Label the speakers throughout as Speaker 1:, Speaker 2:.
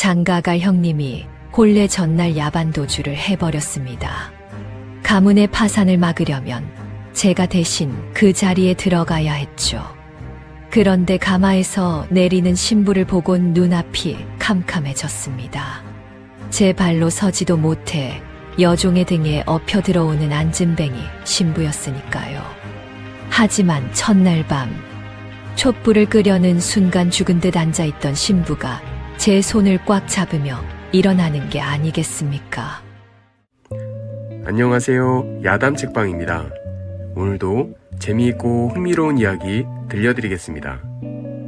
Speaker 1: 장가갈 형님이 혼례 전날 야반 도주를 해버렸습니다. 가문의 파산을 막으려면 제가 대신 그 자리에 들어가야 했죠. 그런데 가마에서 내리는 신부를 보곤 눈앞이 캄캄해졌습니다. 제 발로 서지도 못해 여종의 등에 엎혀 들어오는 안진뱅이 신부였으니까요. 하지만 첫날 밤 촛불을 끄려는 순간 죽은 듯 앉아있던 신부가 제 손을 꽉 잡으며 일어나는 게 아니겠습니까?
Speaker 2: 안녕하세요. 야담 책방입니다. 오늘도 재미있고 흥미로운 이야기 들려드리겠습니다.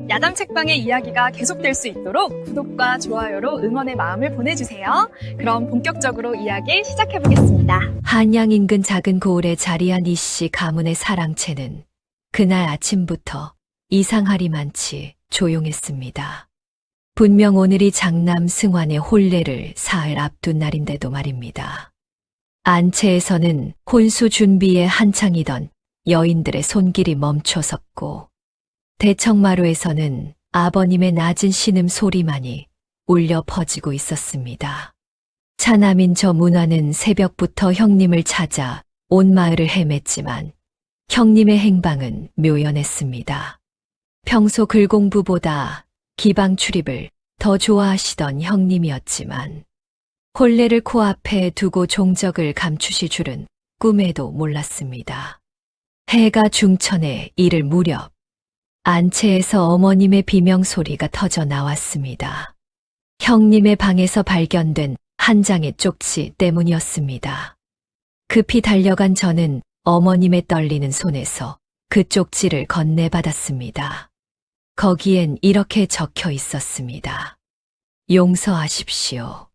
Speaker 3: 야담 책방의 이야기가 계속될 수 있도록 구독과 좋아요로 응원의 마음을 보내주세요. 그럼 본격적으로 이야기 시작해보겠습니다.
Speaker 1: 한양 인근 작은 고을에 자리한 이씨 가문의 사랑채는 그날 아침부터 이상하리만치 조용했습니다. 분명 오늘이 장남 승환의 혼례를 사흘 앞둔 날인데도 말입니다. 안채에서는 혼수 준비에 한창이던 여인들의 손길이 멈춰섰고 대청마루에서는 아버님의 낮은 신음 소리만이 울려 퍼지고 있었습니다. 차남인 저 문화는 새벽부터 형님을 찾아 온 마을을 헤맸지만 형님의 행방은 묘연했습니다. 평소 글공부보다 기방 출입을 더 좋아하시던 형님이었지만 혼례를 코앞에 두고 종적을 감추실 줄은 꿈에도 몰랐습니다. 해가 중천에 이를 무렵 안채에서 어머님의 비명소리가 터져 나왔습니다. 형님의 방에서 발견된 한 장의 쪽지 때문이었습니다. 급히 달려간 저는 어머님의 떨리는 손에서 그 쪽지를 건네받았습니다. 거기엔 이렇게 적혀 있었습니다. 용서하십시오.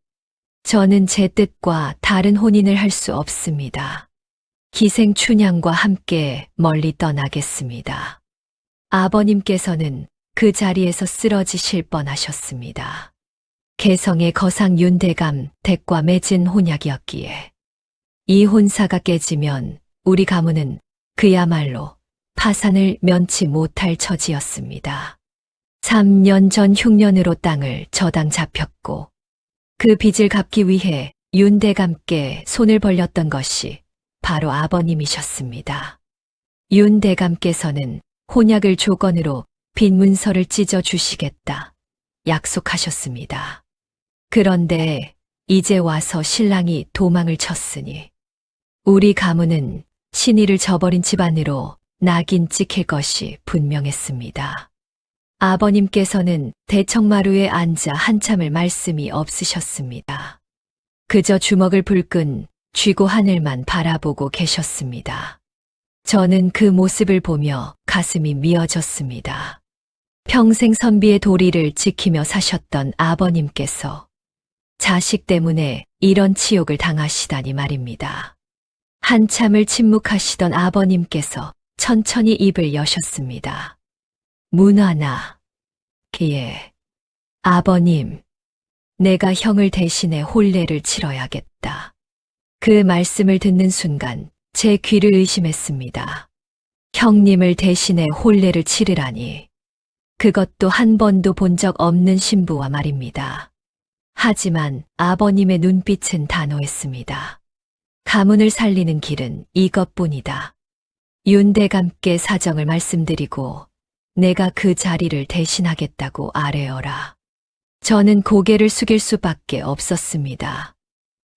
Speaker 1: 저는 제 뜻과 다른 혼인을 할 수 없습니다. 기생춘향과 함께 멀리 떠나겠습니다. 아버님께서는 그 자리에서 쓰러지실 뻔하셨습니다. 개성의 거상 윤대감 댁과 맺은 혼약이었기에 이 혼사가 깨지면 우리 가문은 그야말로 파산을 면치 못할 처지였습니다. 3년 전 흉년으로 땅을 저당 잡혔고 그 빚을 갚기 위해 윤대감께 손을 벌렸던 것이 바로 아버님이셨습니다. 윤대감께서는 혼약을 조건으로 빚 문서를 찢어 주시겠다 약속하셨습니다. 그런데 이제 와서 신랑이 도망을 쳤으니 우리 가문은 신의를 저버린 집안으로 낙인 찍힐 것이 분명했습니다. 아버님께서는 대청마루에 앉아 한참을 말씀이 없으셨습니다. 그저 주먹을 불끈 쥐고 하늘만 바라보고 계셨습니다. 저는 그 모습을 보며 가슴이 미어졌습니다. 평생 선비의 도리를 지키며 사셨던 아버님께서 자식 때문에 이런 치욕을 당하시다니 말입니다. 한참을 침묵하시던 아버님께서 천천히 입을 여셨습니다. 문화나, 예, 아버님, 내가 형을 대신해 혼례를 치러야겠다. 그 말씀을 듣는 순간 제 귀를 의심했습니다. 형님을 대신해 혼례를 치르라니. 그것도 한 번도 본 적 없는 신부와 말입니다. 하지만 아버님의 눈빛은 단호했습니다. 가문을 살리는 길은 이것뿐이다. 윤대감께 사정을 말씀드리고 내가 그 자리를 대신하겠다고 아뢰어라. 저는 고개를 숙일 수밖에 없었습니다.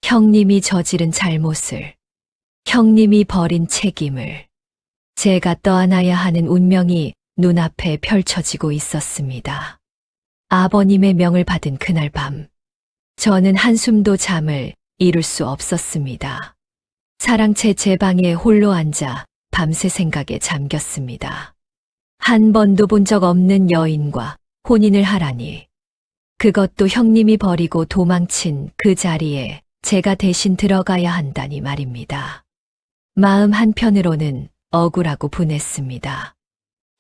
Speaker 1: 형님이 저지른 잘못을, 형님이 버린 책임을, 제가 떠안아야 하는 운명이 눈앞에 펼쳐지고 있었습니다. 아버님의 명을 받은 그날 밤, 저는 한숨도 잠을 이룰 수 없었습니다. 사랑채 제 방에 홀로 앉아 밤새 생각에 잠겼습니다. 한 번도 본 적 없는 여인과 혼인을 하라니, 그것도 형님이 버리고 도망친 그 자리에 제가 대신 들어가야 한다니 말입니다. 마음 한편으로는 억울하고 분했습니다.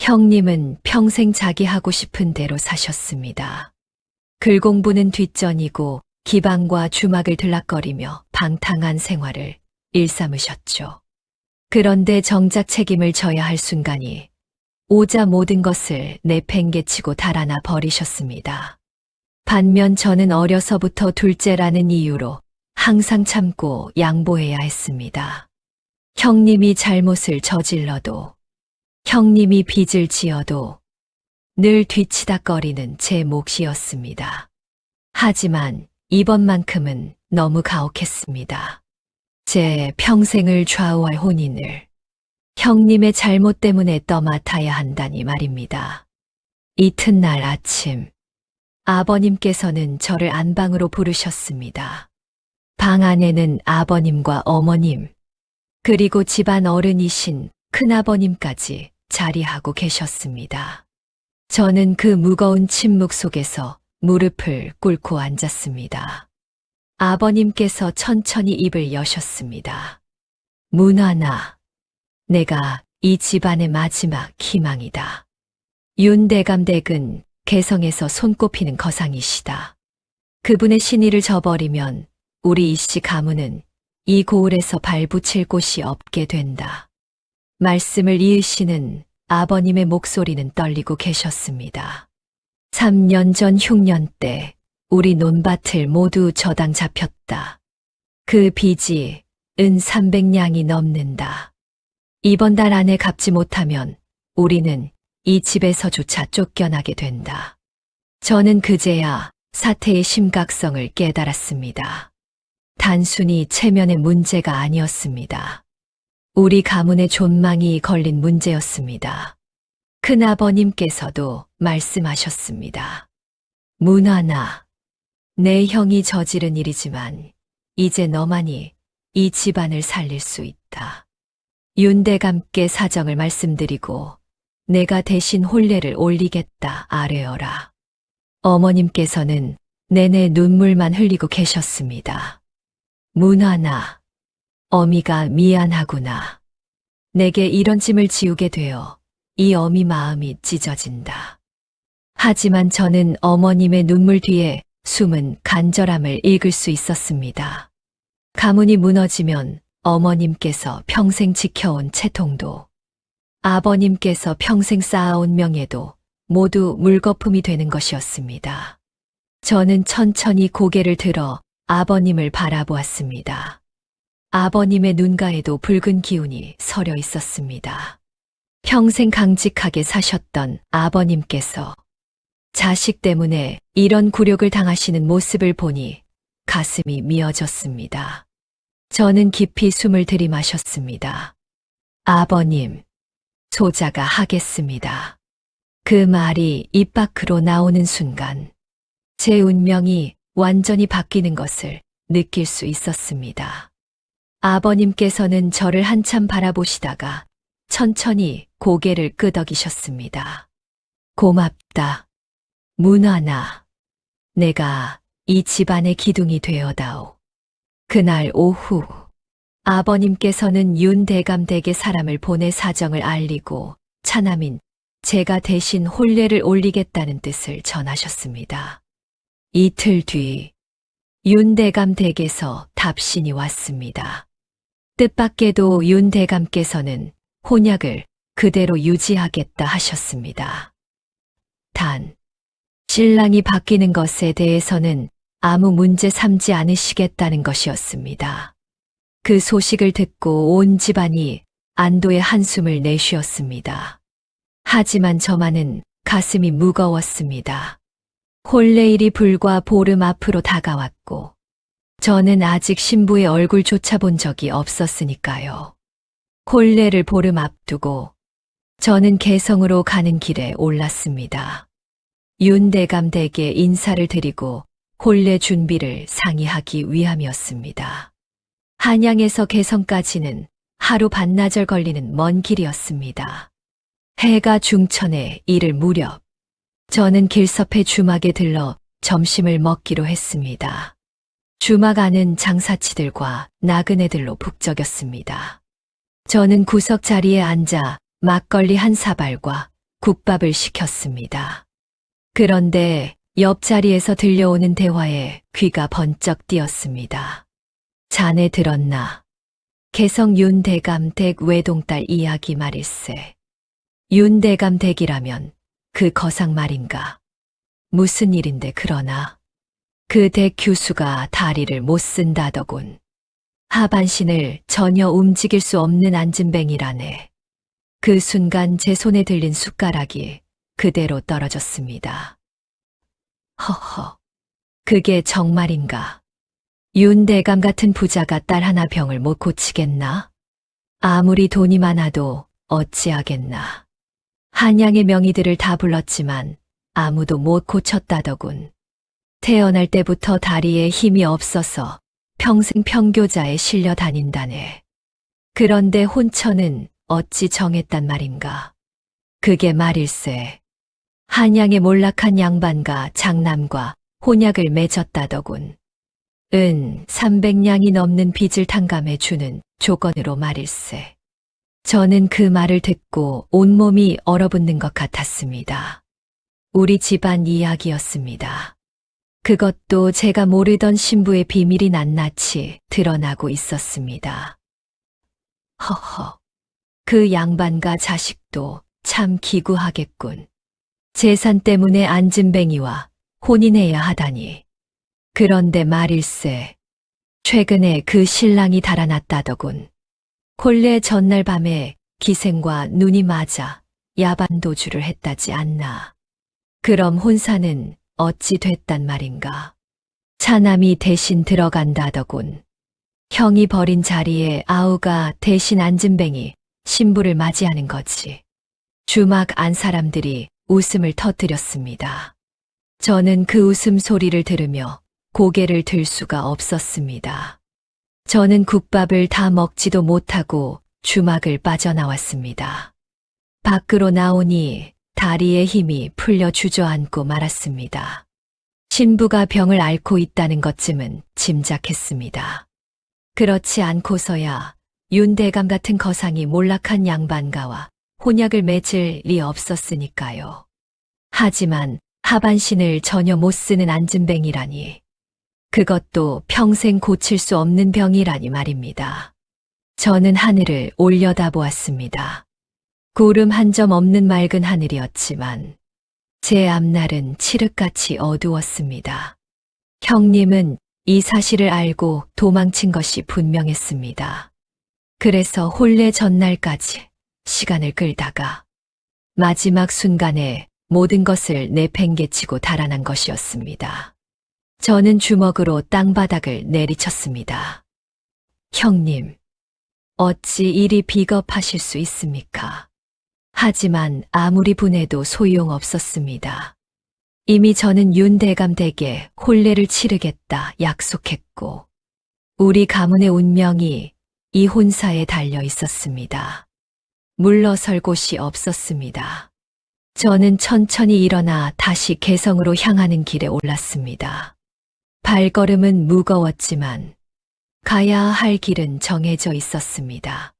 Speaker 1: 형님은 평생 자기 하고 싶은 대로 사셨습니다. 글공부는 뒷전이고 기방과 주막을 들락거리며 방탕한 생활을 일삼으셨죠. 그런데 정작 책임을 져야 할 순간이 오자 모든 것을 내팽개치고 달아나 버리셨습니다. 반면 저는 어려서부터 둘째라는 이유로 항상 참고 양보해야 했습니다. 형님이 잘못을 저질러도, 형님이 빚을 지어도 늘 뒤치다꺼리는 제 몫이었습니다. 하지만 이번만큼은 너무 가혹했습니다. 제 평생을 좌우할 혼인을 형님의 잘못 때문에 떠맡아야 한다니 말입니다. 이튿날 아침, 아버님께서는 저를 안방으로 부르셨습니다. 방 안에는 아버님과 어머님, 그리고 집안 어른이신 큰아버님까지 자리하고 계셨습니다. 저는 그 무거운 침묵 속에서 무릎을 꿇고 앉았습니다. 아버님께서 천천히 입을 여셨습니다. 문화나, 내가 이 집안의 마지막 희망이다. 윤대감댁은 개성에서 손꼽히는 거상이시다. 그분의 신의를 저버리면 우리 이씨 가문은 이 고을에서 발붙일 곳이 없게 된다. 말씀을 이으시는 아버님의 목소리는 떨리고 계셨습니다. 3년 전 흉년 때 우리 논밭을 모두 저당 잡혔다. 그 빚이 은 300냥이 넘는다. 이번 달 안에 갚지 못하면 우리는 이 집에서조차 쫓겨나게 된다. 저는 그제야 사태의 심각성을 깨달았습니다. 단순히 체면의 문제가 아니었습니다. 우리 가문의 존망이 걸린 문제였습니다. 큰아버님께서도 말씀하셨습니다. 문화나, 내 형이 저지른 일이지만 이제 너만이 이 집안을 살릴 수 있다. 윤대감께 사정을 말씀드리고 내가 대신 혼례를 올리겠다 아뢰어라. 어머님께서는 내내 눈물만 흘리고 계셨습니다. 문화나, 어미가 미안하구나. 내게 이런 짐을 지우게 되어 이 어미 마음이 찢어진다. 하지만 저는 어머님의 눈물 뒤에 숨은 간절함을 읽을 수 있었습니다. 가문이 무너지면 어머님께서 평생 지켜온 채통도, 아버님께서 평생 쌓아온 명예도 모두 물거품이 되는 것이었습니다. 저는 천천히 고개를 들어 아버님을 바라보았습니다. 아버님의 눈가에도 붉은 기운이 서려 있었습니다. 평생 강직하게 사셨던 아버님께서 자식 때문에 이런 굴욕을 당하시는 모습을 보니 가슴이 미어졌습니다. 저는 깊이 숨을 들이마셨습니다. 아버님, 소자가 하겠습니다. 그 말이 입 밖으로 나오는 순간 제 운명이 완전히 바뀌는 것을 느낄 수 있었습니다. 아버님께서는 저를 한참 바라보시다가 천천히 고개를 끄덕이셨습니다. 고맙다. 문화나, 내가 이 집안의 기둥이 되어다오. 그날 오후, 아버님께서는 윤대감댁에 사람을 보내 사정을 알리고 차남인 제가 대신 혼례를 올리겠다는 뜻을 전하셨습니다. 이틀 뒤, 윤대감댁에서 답신이 왔습니다. 뜻밖에도 윤대감께서는 혼약을 그대로 유지하겠다 하셨습니다. 단, 신랑이 바뀌는 것에 대해서는 아무 문제 삼지 않으시겠다는 것이었습니다. 그 소식을 듣고 온 집안이 안도의 한숨을 내쉬었습니다. 하지만 저만은 가슴이 무거웠습니다. 혼례일이 불과 보름 앞으로 다가왔고 저는 아직 신부의 얼굴조차 본 적이 없었으니까요. 혼례를 보름 앞두고 저는 개성으로 가는 길에 올랐습니다. 윤대감 댁에 인사를 드리고 혼례 준비를 상의하기 위함이었습니다. 한양에서 개성까지는 하루 반나절 걸리는 먼 길이었습니다. 해가 중천에 이를 무렵 저는 길섭해 주막에 들러 점심을 먹기로 했습니다. 주막 안은 장사치들과 나그네들로 북적였습니다. 저는 구석 자리에 앉아 막걸리 한 사발과 국밥을 시켰습니다. 그런데 옆자리에서 들려오는 대화에 귀가 번쩍 띄었습니다. 자네 들었나? 개성 윤대감 댁 외동딸 이야기 말일세. 윤대감 댁이라면 그 거상 말인가? 무슨 일인데 그러나. 그 대 교수가 다리를 못 쓴다더군. 하반신을 전혀 움직일 수 없는 안진뱅이라네. 그 순간 제 손에 들린 숟가락이 그대로 떨어졌습니다. 허허, 그게 정말인가? 윤대감 같은 부자가 딸 하나 병을 못 고치겠나? 아무리 돈이 많아도 어찌하겠나. 한양의 명의들을 다 불렀지만 아무도 못 고쳤다더군. 태어날 때부터 다리에 힘이 없어서 평생 평교자에 실려 다닌다네. 그런데 혼처는 어찌 정했단 말인가. 그게 말일세. 한양의 몰락한 양반과 장남과 혼약을 맺었다더군. 300냥이 넘는 빚을 탕감해 주는 조건으로 말일세. 저는 그 말을 듣고 온몸이 얼어붙는 것 같았습니다. 우리 집안 이야기였습니다. 그것도 제가 모르던 신부의 비밀이 낱낱이 드러나고 있었습니다. 허허, 그 양반과 자식도 참 기구하겠군. 재산 때문에 안진뱅이와 혼인해야 하다니. 그런데 말일세, 최근에 그 신랑이 달아났다더군. 본래 전날 밤에 기생과 눈이 맞아 야반도주를 했다지 않나. 그럼 혼사는 어찌 됐단 말인가. 차남이 대신 들어간다더군. 형이 버린 자리에 아우가 대신 안진뱅이 신부를 맞이하는 거지. 주막 안 사람들이 웃음을 터뜨렸습니다. 저는 그 웃음소리를 들으며 고개를 들 수가 없었습니다. 저는 국밥을 다 먹지도 못하고 주막을 빠져나왔습니다. 밖으로 나오니 다리에 힘이 풀려 주저앉고 말았습니다. 신부가 병을 앓고 있다는 것쯤은 짐작했습니다. 그렇지 않고서야 윤대감 같은 거상이 몰락한 양반가와 혼약을 맺을 리 없었으니까요. 하지만 하반신을 전혀 못 쓰는 안진뱅이라니. 그것도 평생 고칠 수 없는 병이라니 말입니다. 저는 하늘을 올려다보았습니다. 구름 한 점 없는 맑은 하늘이었지만 제 앞날은 칠흑같이 어두웠습니다. 형님은 이 사실을 알고 도망친 것이 분명했습니다. 그래서 혼례 전날까지 시간을 끌다가 마지막 순간에 모든 것을 내팽개치고 달아난 것이었습니다. 저는 주먹으로 땅바닥을 내리쳤습니다. 형님, 어찌 이리 비겁하실 수 있습니까? 하지만 아무리 분해도 소용없었습니다. 이미 저는 윤대감 댁에 혼례를 치르겠다 약속했고, 우리 가문의 운명이 이 혼사에 달려 있었습니다. 물러설 곳이 없었습니다. 저는 천천히 일어나 다시 개성으로 향하는 길에 올랐습니다. 발걸음은 무거웠지만 가야 할 길은 정해져 있었습니다.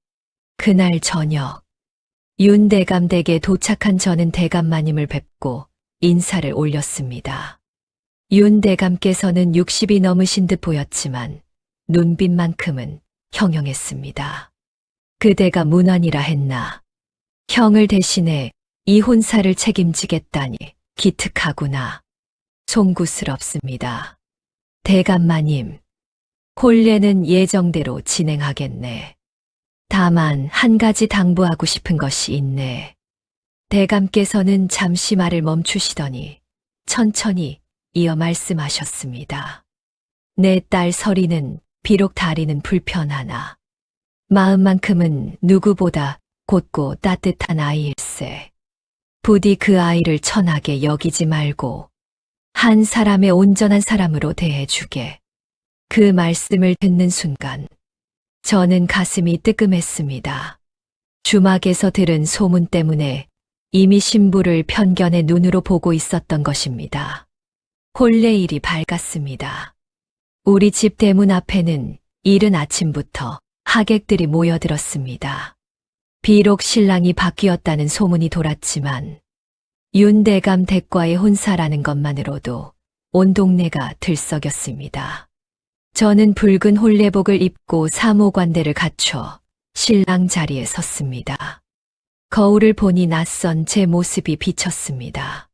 Speaker 1: 그날 저녁, 윤대감 댁에 도착한 저는 대감마님을 뵙고 인사를 올렸습니다. 윤대감께서는 60이 넘으신 듯 보였지만 눈빛만큼은 형형했습니다. 그대가 문안이라 했나. 형을 대신해 이 혼사를 책임지겠다니 기특하구나. 송구스럽습니다. 대감마님, 혼례는 예정대로 진행하겠네. 다만 한 가지 당부하고 싶은 것이 있네. 대감께서는 잠시 말을 멈추시더니 천천히 이어 말씀하셨습니다. 내 딸 설이는 비록 다리는 불편하나 마음만큼은 누구보다 곧고 따뜻한 아이일세. 부디 그 아이를 천하게 여기지 말고 한 사람의 온전한 사람으로 대해주게. 그 말씀을 듣는 순간 저는 가슴이 뜨끔했습니다. 주막에서 들은 소문 때문에 이미 신부를 편견의 눈으로 보고 있었던 것입니다. 혼례일이 밝았습니다. 우리 집 대문 앞에는 이른 아침부터 하객들이 모여들었습니다. 비록 신랑이 바뀌었다는 소문이 돌았지만 윤대감 댁과의 혼사라는 것만으로도 온 동네가 들썩였습니다. 저는 붉은 혼례복을 입고 사모관대를 갖춰 신랑 자리에 섰습니다. 거울을 보니 낯선 제 모습이 비쳤습니다.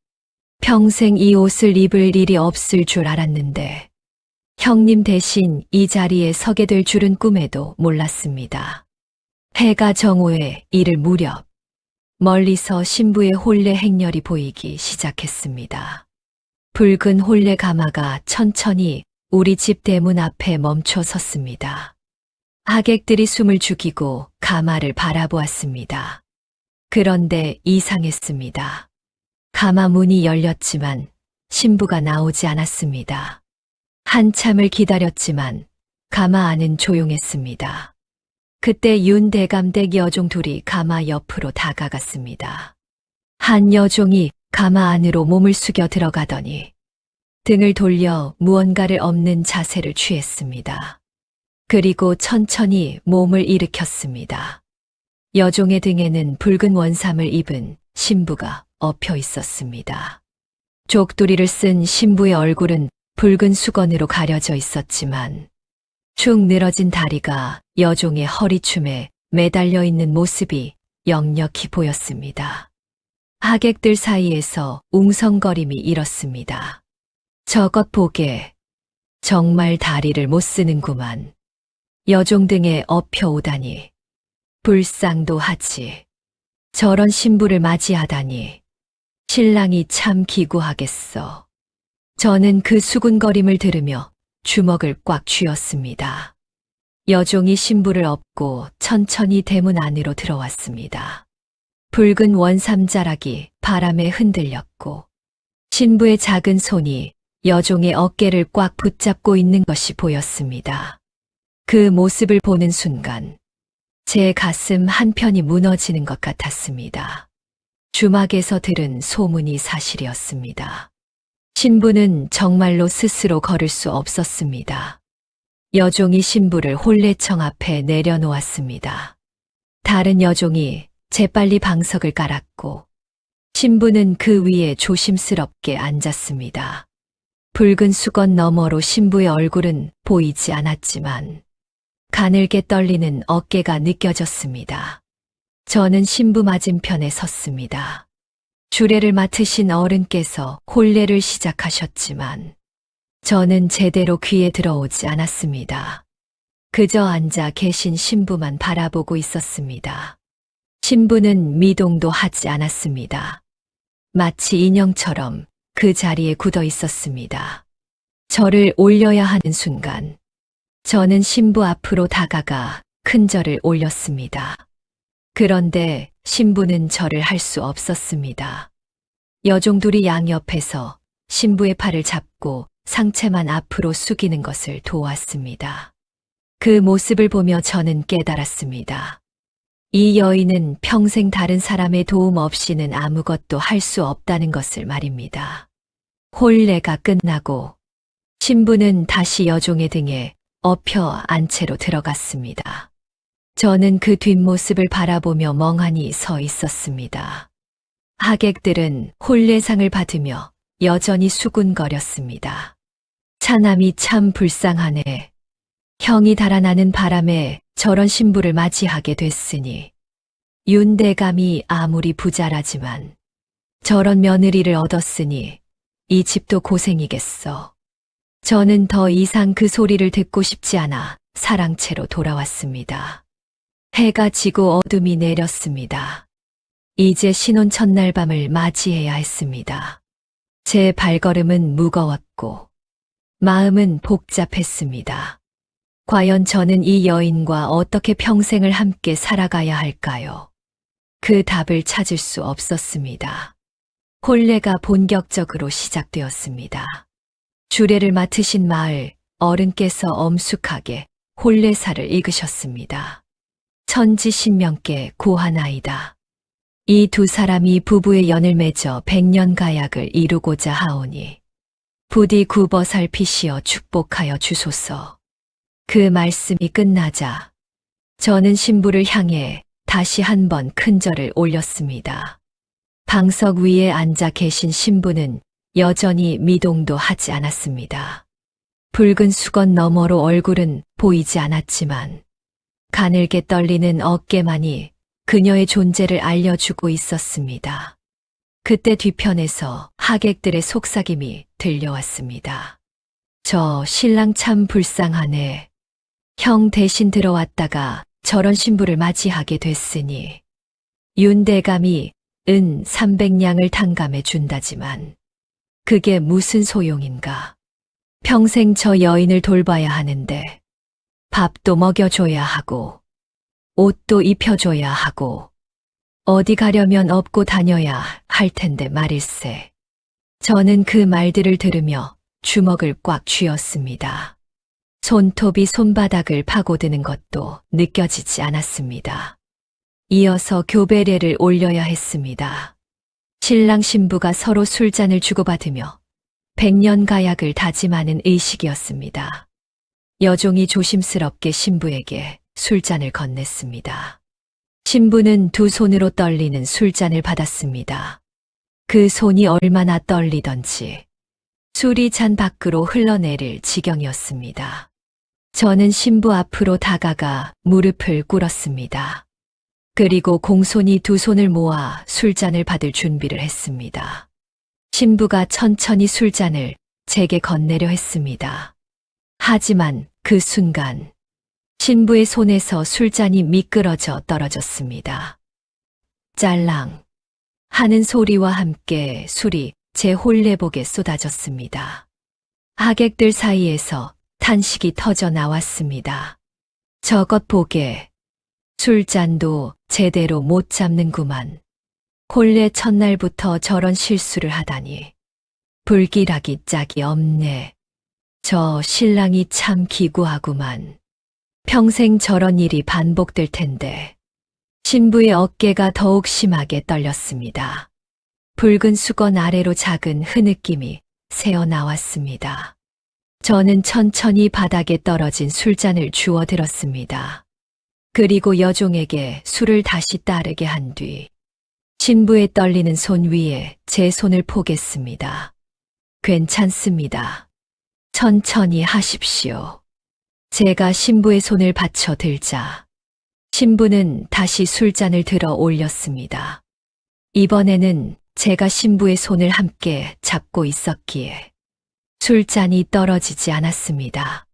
Speaker 1: 평생 이 옷을 입을 일이 없을 줄 알았는데 형님 대신 이 자리에 서게 될 줄은 꿈에도 몰랐습니다. 해가 정오에 이를 무렵 멀리서 신부의 혼례 행렬이 보이기 시작했습니다. 붉은 혼례 가마가 천천히 우리 집 대문 앞에 멈춰 섰습니다. 하객들이 숨을 죽이고 가마를 바라보았습니다. 그런데 이상했습니다. 가마 문이 열렸지만 신부가 나오지 않았습니다. 한참을 기다렸지만 가마 안은 조용했습니다. 그때 윤 대감댁 여종 둘이 가마 옆으로 다가갔습니다. 한 여종이 가마 안으로 몸을 숙여 들어가더니 등을 돌려 무언가를 엎는 자세를 취했습니다. 그리고 천천히 몸을 일으켰습니다. 여종의 등에는 붉은 원삼을 입은 신부가 엎여 있었습니다. 족두리를 쓴 신부의 얼굴은 붉은 수건으로 가려져 있었지만 축 늘어진 다리가 여종의 허리춤에 매달려 있는 모습이 역력히 보였습니다. 하객들 사이에서 웅성거림이 일었습니다. 저것 보게, 정말 다리를 못 쓰는구만. 여종 등에 엎여 오다니, 불쌍도 하지. 저런 신부를 맞이하다니, 신랑이 참 기구하겠어. 저는 그 수군거림을 들으며 주먹을 꽉 쥐었습니다. 여종이 신부를 업고 천천히 대문 안으로 들어왔습니다. 붉은 원삼자락이 바람에 흔들렸고 신부의 작은 손이 여종의 어깨를 꽉 붙잡고 있는 것이 보였습니다. 그 모습을 보는 순간 제 가슴 한편이 무너지는 것 같았습니다. 주막에서 들은 소문이 사실이었습니다. 신부는 정말로 스스로 걸을 수 없었습니다. 여종이 신부를 혼례청 앞에 내려놓았습니다. 다른 여종이 재빨리 방석을 깔았고 신부는 그 위에 조심스럽게 앉았습니다. 붉은 수건 너머로 신부의 얼굴은 보이지 않았지만 가늘게 떨리는 어깨가 느껴졌습니다. 저는 신부 맞은편에 섰습니다. 주례를 맡으신 어른께서 혼례를 시작하셨지만 저는 제대로 귀에 들어오지 않았습니다. 그저 앉아 계신 신부만 바라보고 있었습니다. 신부는 미동도 하지 않았습니다. 마치 인형처럼 그 자리에 굳어 있었습니다. 저를 올려야 하는 순간 저는 신부 앞으로 다가가 큰 절을 올렸습니다. 그런데 신부는 절을 할 수 없었습니다. 여종들이 양옆에서 신부의 팔을 잡고 상체만 앞으로 숙이는 것을 도왔습니다. 그 모습을 보며 저는 깨달았습니다. 이 여인은 평생 다른 사람의 도움 없이는 아무것도 할 수 없다는 것을 말입니다. 혼례가 끝나고 신부는 다시 여종의 등에 엎여 안채로 들어갔습니다. 저는 그 뒷모습을 바라보며 멍하니 서 있었습니다. 하객들은 혼례상을 받으며 여전히 수군거렸습니다. 차남이 참 불쌍하네. 형이 달아나는 바람에 저런 신부를 맞이하게 됐으니 윤대감이 아무리 부자라지만 저런 며느리를 얻었으니 이 집도 고생이겠어. 저는 더 이상 그 소리를 듣고 싶지 않아 사랑채로 돌아왔습니다. 해가 지고 어둠이 내렸습니다. 이제 신혼 첫날 밤을 맞이해야 했습니다. 제 발걸음은 무거웠고 마음은 복잡했습니다. 과연 저는 이 여인과 어떻게 평생을 함께 살아가야 할까요? 그 답을 찾을 수 없었습니다. 혼례가 본격적으로 시작되었습니다. 주례를 맡으신 마을 어른께서 엄숙하게 혼례사를 읽으셨습니다. 천지신명께 고하나이다. 이 두 사람이 부부의 연을 맺어 100년 가약을 이루고자 하오니 부디 굽어살피시어 축복하여 주소서. 그 말씀이 끝나자 저는 신부를 향해 다시 한번 큰 절을 올렸습니다. 방석 위에 앉아 계신 신부는 여전히 미동도 하지 않았습니다. 붉은 수건 너머로 얼굴은 보이지 않았지만 가늘게 떨리는 어깨만이 그녀의 존재를 알려주고 있었습니다. 그때 뒤편에서 하객들의 속삭임이 들려왔습니다. 저 신랑 참 불쌍하네. 형 대신 들어왔다가 저런 신부를 맞이하게 됐으니 윤대감이 은 300냥을 탕감해 준다지만 그게 무슨 소용인가. 평생 저 여인을 돌봐야 하는데 밥도 먹여줘야 하고 옷도 입혀줘야 하고 어디 가려면 업고 다녀야 할 텐데 말일세. 저는 그 말들을 들으며 주먹을 꽉 쥐었습니다. 손톱이 손바닥을 파고드는 것도 느껴지지 않았습니다. 이어서 교배례를 올려야 했습니다. 신랑 신부가 서로 술잔을 주고받으며 백년 가약을 다짐하는 의식이었습니다. 여종이 조심스럽게 신부에게 술잔을 건넸습니다. 신부는 두 손으로 떨리는 술잔을 받았습니다. 그 손이 얼마나 떨리던지 술이 잔 밖으로 흘러내릴 지경이었습니다. 저는 신부 앞으로 다가가 무릎을 꿇었습니다. 그리고 공손히 두 손을 모아 술잔을 받을 준비를 했습니다. 신부가 천천히 술잔을 제게 건네려 했습니다. 하지만 그 순간 신부의 손에서 술잔이 미끄러져 떨어졌습니다. 짤랑 하는 소리와 함께 술이 제 홀레복에 쏟아졌습니다. 하객들 사이에서 탄식이 터져 나왔습니다. 저것 보게. 술잔도 제대로 못 잡는구만. 홀레 첫날부터 저런 실수를 하다니. 불길하기 짝이 없네. 저 신랑이 참 기구하구만. 평생 저런 일이 반복될 텐데. 신부의 어깨가 더욱 심하게 떨렸습니다. 붉은 수건 아래로 작은 흐느낌이 새어 나왔습니다. 저는 천천히 바닥에 떨어진 술잔을 주워 들었습니다. 그리고 여종에게 술을 다시 따르게 한 뒤 신부의 떨리는 손 위에 제 손을 포겠습니다. 괜찮습니다. 천천히 하십시오. 제가 신부의 손을 받쳐 들자 신부는 다시 술잔을 들어 올렸습니다. 이번에는 제가 신부의 손을 함께 잡고 있었기에 술잔이 떨어지지 않았습니다.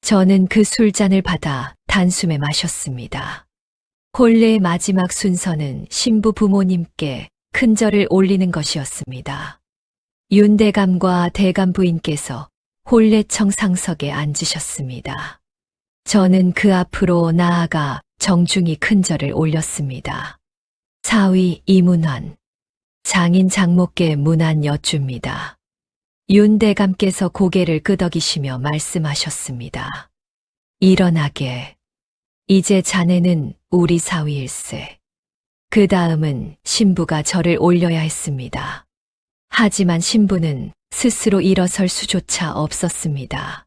Speaker 1: 저는 그 술잔을 받아 단숨에 마셨습니다. 홀레의 마지막 순서는 신부 부모님께 큰절을 올리는 것이었습니다. 윤대감과 대감 부인께서 홀레청 상석에 앉으셨습니다. 저는 그 앞으로 나아가 정중히 큰절을 올렸습니다. 사위 이문환, 장인 장목계 문안 여쭈입니다. 윤대감께서 고개를 끄덕이시며 말씀하셨습니다. 일어나게. 이제 자네는 우리 사위일세. 그 다음은 신부가 절을 올려야 했습니다. 하지만 신부는 스스로 일어설 수조차 없었습니다.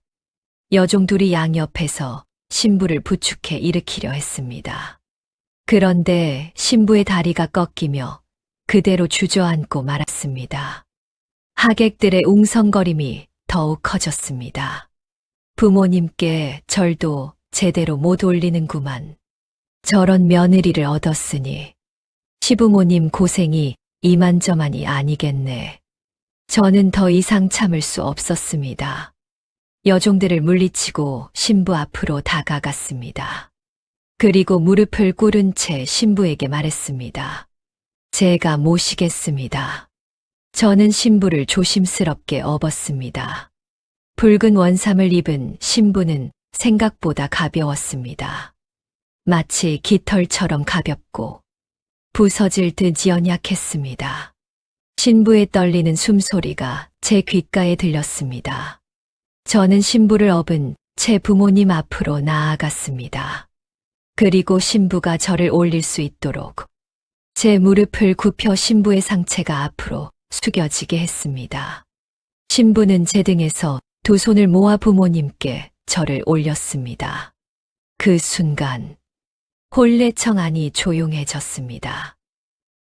Speaker 1: 여종들이 양옆에서 신부를 부축해 일으키려 했습니다. 그런데 신부의 다리가 꺾이며 그대로 주저앉고 말았습니다. 하객들의 웅성거림이 더욱 커졌습니다. 부모님께 절도 제대로 못 올리는구만. 저런 며느리를 얻었으니 시부모님 고생이 이만저만이 아니겠네. 저는 더 이상 참을 수 없었습니다. 여종들을 물리치고 신부 앞으로 다가갔습니다. 그리고 무릎을 꿇은 채 신부에게 말했습니다. 제가 모시겠습니다. 저는 신부를 조심스럽게 업었습니다. 붉은 원삼을 입은 신부는 생각보다 가벼웠습니다. 마치 깃털처럼 가볍고 부서질 듯 연약했습니다. 신부의 떨리는 숨소리가 제 귓가에 들렸습니다. 저는 신부를 업은 제 부모님 앞으로 나아갔습니다. 그리고 신부가 저를 올릴 수 있도록 제 무릎을 굽혀 신부의 상체가 앞으로 숙여지게 했습니다. 신부는 제 등에서 두 손을 모아 부모님께 저를 올렸습니다. 그 순간 홀레청 안이 조용해졌습니다.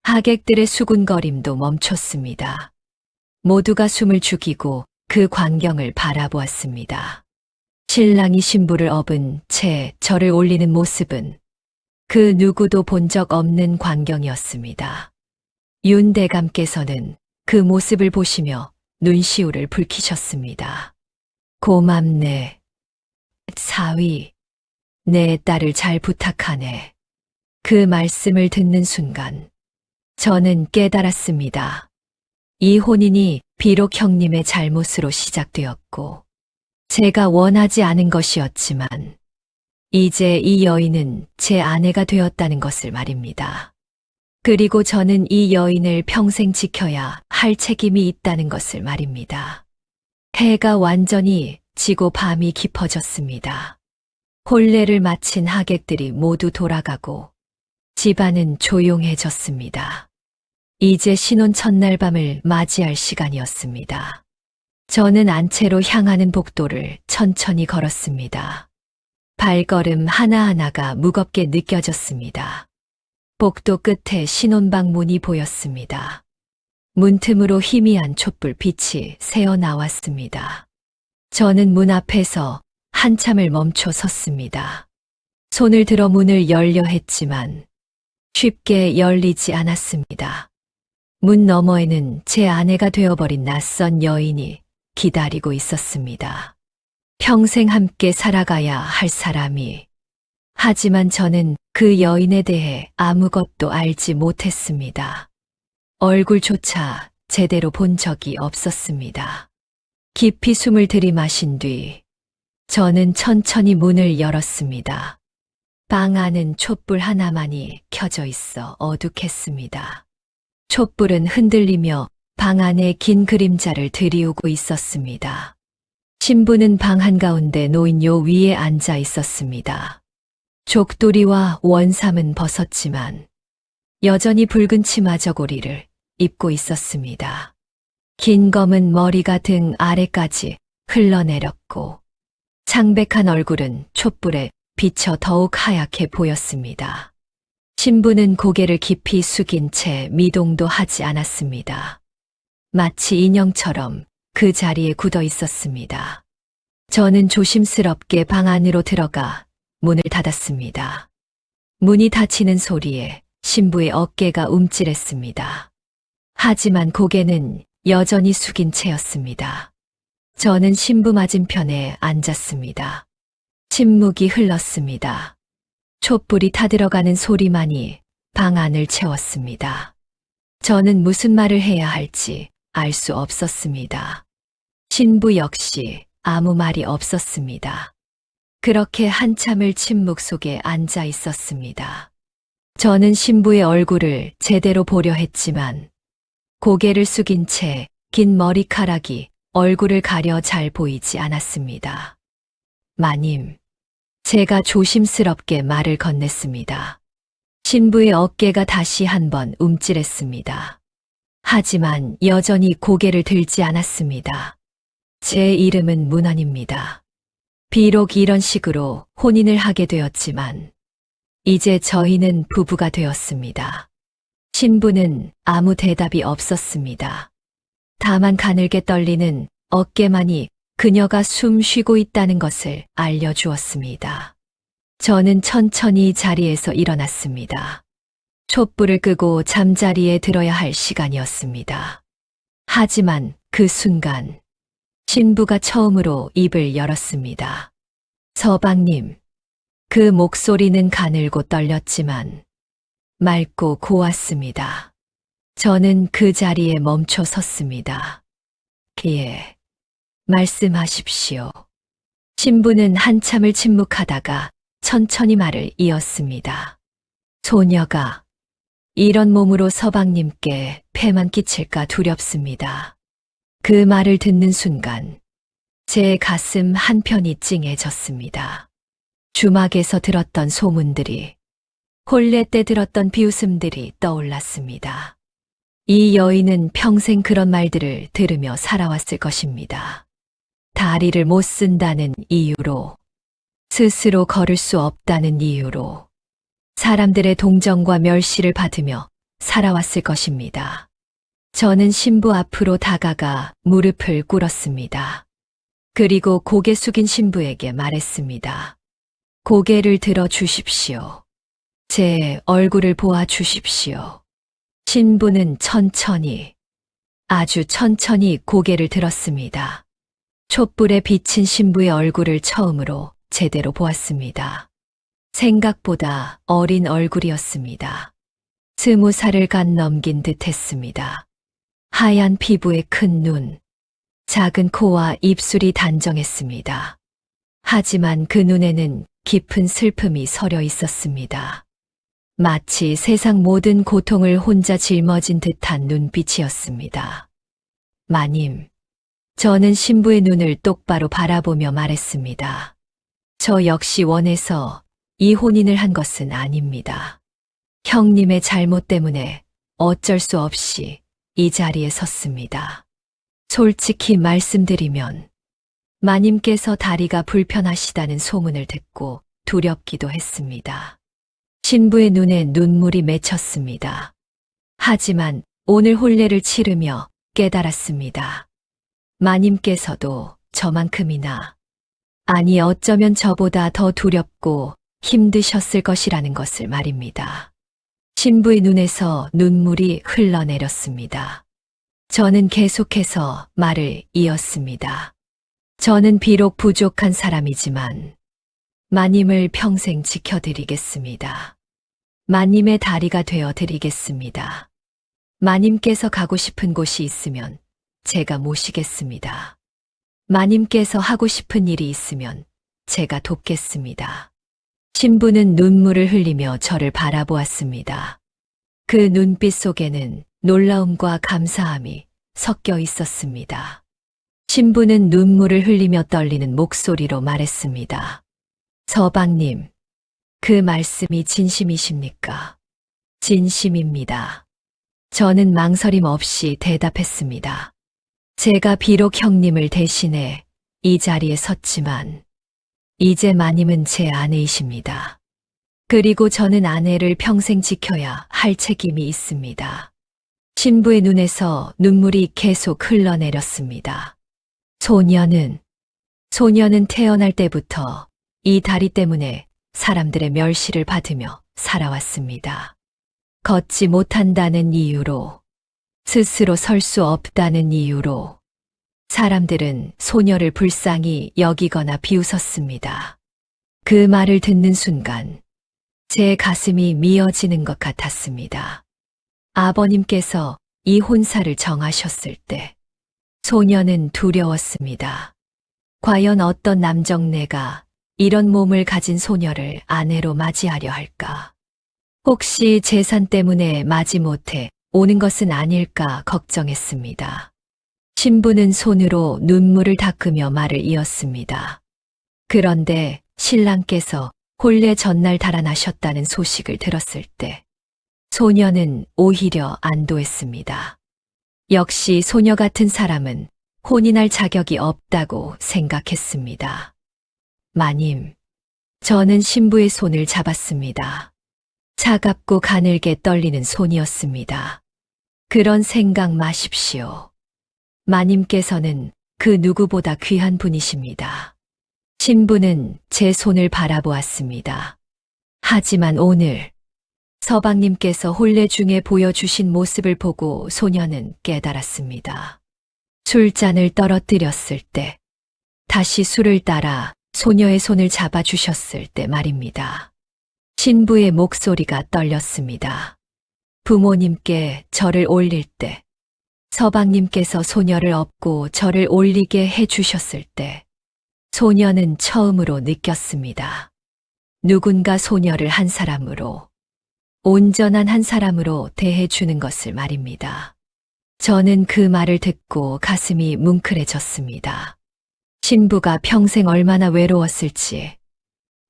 Speaker 1: 하객들의 수군거림도 멈췄습니다. 모두가 숨을 죽이고 그 광경을 바라보았습니다. 신랑이 신부를 업은 채 저를 올리는 모습은 그 누구도 본 적 없는 광경이었습니다. 윤 대감께서는 그 모습을 보시며 눈시울을 붉히셨습니다. 고맙네. 사위, 내 딸을 잘 부탁하네. 그 말씀을 듣는 순간 저는 깨달았습니다. 이 혼인이 비록 형님의 잘못으로 시작되었고 제가 원하지 않은 것이었지만 이제 이 여인은 제 아내가 되었다는 것을 말입니다. 그리고 저는 이 여인을 평생 지켜야 할 책임이 있다는 것을 말입니다. 해가 완전히 지고 밤이 깊어졌습니다. 혼례를 마친 하객들이 모두 돌아가고 집안은 조용해졌습니다. 이제 신혼 첫날 밤을 맞이할 시간이었습니다. 저는 안채로 향하는 복도를 천천히 걸었습니다. 발걸음 하나하나가 무겁게 느껴졌습니다. 복도 끝에 신혼방 문이 보였습니다. 문틈으로 희미한 촛불 빛이 새어 나왔습니다. 저는 문 앞에서 한참을 멈춰 섰습니다. 손을 들어 문을 열려 했지만 쉽게 열리지 않았습니다. 문 너머에는 제 아내가 되어버린 낯선 여인이 기다리고 있었습니다. 평생 함께 살아가야 할 사람이. 하지만 저는 그 여인에 대해 아무것도 알지 못했습니다. 얼굴조차 제대로 본 적이 없었습니다. 깊이 숨을 들이마신 뒤 저는 천천히 문을 열었습니다. 방 안은 촛불 하나만이 켜져 있어 어둑했습니다. 촛불은 흔들리며 방 안에 긴 그림자를 들이우고 있었습니다. 신부는 방 한가운데 놓인 요 위에 앉아 있었습니다. 족도리와 원삼은 벗었지만 여전히 붉은 치마 저고리를 입고 있었습니다. 긴 검은 머리가 등 아래까지 흘러내렸고 창백한 얼굴은 촛불에 비쳐 더욱 하얗게 보였습니다. 신부는 고개를 깊이 숙인 채 미동도 하지 않았습니다. 마치 인형처럼 그 자리에 굳어 있었습니다. 저는 조심스럽게 방 안으로 들어가 문을 닫았습니다. 문이 닫히는 소리에 신부의 어깨가 움찔했습니다. 하지만 고개는 여전히 숙인 채였습니다. 저는 신부 맞은편에 앉았습니다. 침묵이 흘렀습니다. 촛불이 타들어가는 소리만이 방 안을 채웠습니다. 저는 무슨 말을 해야 할지 알 수 없었습니다. 신부 역시 아무 말이 없었습니다. 그렇게 한참을 침묵 속에 앉아 있었습니다. 저는 신부의 얼굴을 제대로 보려 했지만 고개를 숙인 채 긴 머리카락이 얼굴을 가려 잘 보이지 않았습니다. 마님, 제가 조심스럽게 말을 건넸습니다. 신부의 어깨가 다시 한번 움찔했습니다. 하지만 여전히 고개를 들지 않았습니다. 제 이름은 문헌입니다. 비록 이런 식으로 혼인을 하게 되었지만 이제 저희는 부부가 되었습니다. 신부는 아무 대답이 없었습니다. 다만 가늘게 떨리는 어깨만이 그녀가 숨 쉬고 있다는 것을 알려주었습니다. 저는 천천히 자리에서 일어났습니다. 촛불을 끄고 잠자리에 들어야 할 시간이었습니다. 하지만 그 순간 신부가 처음으로 입을 열었습니다. 서방님, 그 목소리는 가늘고 떨렸지만 맑고 고왔습니다. 저는 그 자리에 멈춰 섰습니다. 예, 말씀하십시오. 신부는 한참을 침묵하다가 천천히 말을 이었습니다. 소녀가 이런 몸으로 서방님께 폐만 끼칠까 두렵습니다. 그 말을 듣는 순간 제 가슴 한편이 찡해졌습니다. 주막에서 들었던 소문들이, 혼례 때 들었던 비웃음들이 떠올랐습니다. 이 여인은 평생 그런 말들을 들으며 살아왔을 것입니다. 다리를 못 쓴다는 이유로, 스스로 걸을 수 없다는 이유로 사람들의 동정과 멸시를 받으며 살아왔을 것입니다. 저는 신부 앞으로 다가가 무릎을 꿇었습니다. 그리고 고개 숙인 신부에게 말했습니다. 고개를 들어 주십시오. 제 얼굴을 보아 주십시오. 신부는 천천히, 아주 천천히 고개를 들었습니다. 촛불에 비친 신부의 얼굴을 처음으로 제대로 보았습니다. 생각보다 어린 얼굴이었습니다. 20살을 간 넘긴 듯 했습니다. 하얀 피부에 큰 눈, 작은 코와 입술이 단정했습니다. 하지만 그 눈에는 깊은 슬픔이 서려 있었습니다. 마치 세상 모든 고통을 혼자 짊어진 듯한 눈빛이었습니다. 마님, 저는 신부의 눈을 똑바로 바라보며 말했습니다. 저 역시 원해서 이 혼인을 한 것은 아닙니다. 형님의 잘못 때문에 어쩔 수 없이 이 자리에 섰습니다. 솔직히 말씀드리면 마님께서 다리가 불편하시다는 소문을 듣고 두렵기도 했습니다. 신부의 눈에 눈물이 맺혔습니다. 하지만 오늘 혼례를 치르며 깨달았습니다. 마님께서도 저만큼이나, 아니 어쩌면 저보다 더 두렵고 힘드셨을 것이라는 것을 말입니다. 신부의 눈에서 눈물이 흘러내렸습니다. 저는 계속해서 말을 이었습니다. 저는 비록 부족한 사람이지만 마님을 평생 지켜드리겠습니다. 마님의 다리가 되어 드리겠습니다. 마님께서 가고 싶은 곳이 있으면 제가 모시겠습니다. 마님께서 하고 싶은 일이 있으면 제가 돕겠습니다. 신부는 눈물을 흘리며 저를 바라보았습니다. 그 눈빛 속에는 놀라움과 감사함이 섞여 있었습니다. 신부는 눈물을 흘리며 떨리는 목소리로 말했습니다. 서방님, 그 말씀이 진심이십니까? 진심입니다. 저는 망설임 없이 대답했습니다. 제가 비록 형님을 대신해 이 자리에 섰지만 이제 마님은 제 아내이십니다. 그리고 저는 아내를 평생 지켜야 할 책임이 있습니다. 신부의 눈에서 눈물이 계속 흘러내렸습니다. 소녀는 태어날 때부터 이 다리 때문에 사람들의 멸시를 받으며 살아왔습니다. 걷지 못한다는 이유로, 스스로 설 수 없다는 이유로 사람들은 소녀를 불쌍히 여기거나 비웃었습니다. 그 말을 듣는 순간 제 가슴이 미어지는 것 같았습니다. 아버님께서 이 혼사를 정하셨을 때 소녀는 두려웠습니다. 과연 어떤 남정네가 이런 몸을 가진 소녀를 아내로 맞이하려 할까? 혹시 재산 때문에 마지못해 오는 것은 아닐까 걱정했습니다. 신부는 손으로 눈물을 닦으며 말을 이었습니다. 그런데 신랑께서 혼례 전날 달아나셨다는 소식을 들었을 때 소녀는 오히려 안도했습니다. 역시 소녀 같은 사람은 혼인할 자격이 없다고 생각했습니다. 마님, 저는 신부의 손을 잡았습니다. 차갑고 가늘게 떨리는 손이었습니다. 그런 생각 마십시오. 마님께서는 그 누구보다 귀한 분이십니다. 신부는 제 손을 바라보았습니다. 하지만 오늘 서방님께서 혼례 중에 보여주신 모습을 보고 소녀는 깨달았습니다. 술잔을 떨어뜨렸을 때, 다시 술을 따라 소녀의 손을 잡아주셨을 때 말입니다. 신부의 목소리가 떨렸습니다. 부모님께 저를 올릴 때, 서방님께서 소녀를 업고 저를 올리게 해주셨을 때, 소녀는 처음으로 느꼈습니다. 누군가 소녀를 한 사람으로, 온전한 한 사람으로 대해주는 것을 말입니다. 저는 그 말을 듣고 가슴이 뭉클해졌습니다. 신부가 평생 얼마나 외로웠을지,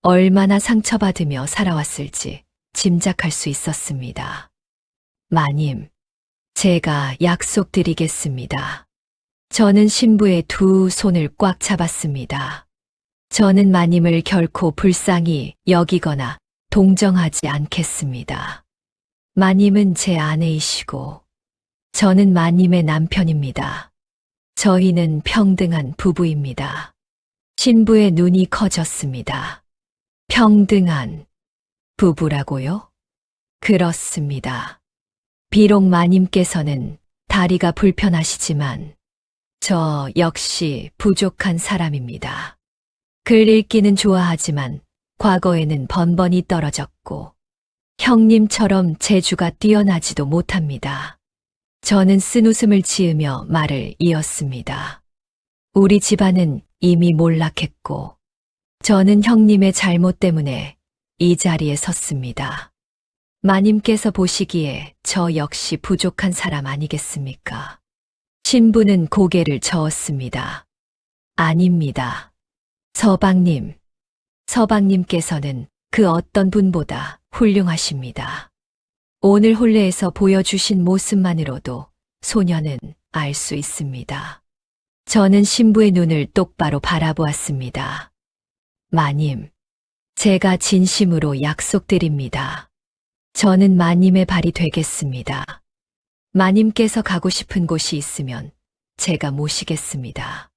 Speaker 1: 얼마나 상처받으며 살아왔을지 짐작할 수 있었습니다. 마님, 제가 약속드리겠습니다. 저는 신부의 두 손을 꽉 잡았습니다. 저는 마님을 결코 불쌍히 여기거나 동정하지 않겠습니다. 마님은 제 아내이시고 저는 마님의 남편입니다. 저희는 평등한 부부입니다. 신부의 눈이 커졌습니다. 평등한 부부라고요? 그렇습니다. 비록 마님께서는 다리가 불편하시지만 저 역시 부족한 사람입니다. 글 읽기는 좋아하지만 과거에는 번번이 떨어졌고 형님처럼 재주가 뛰어나지도 못합니다. 저는 쓴웃음을 지으며 말을 이었습니다. 우리 집안은 이미 몰락했고 저는 형님의 잘못 때문에 이 자리에 섰습니다. 마님께서 보시기에 저 역시 부족한 사람 아니겠습니까? 신부는 고개를 저었습니다. 아닙니다. 서방님. 서방님께서는 그 어떤 분보다 훌륭하십니다. 오늘 혼례에서 보여주신 모습만으로도 소녀는 알 수 있습니다. 저는 신부의 눈을 똑바로 바라보았습니다. 마님, 제가 진심으로 약속드립니다. 저는 마님의 발이 되겠습니다. 마님께서 가고 싶은 곳이 있으면 제가 모시겠습니다.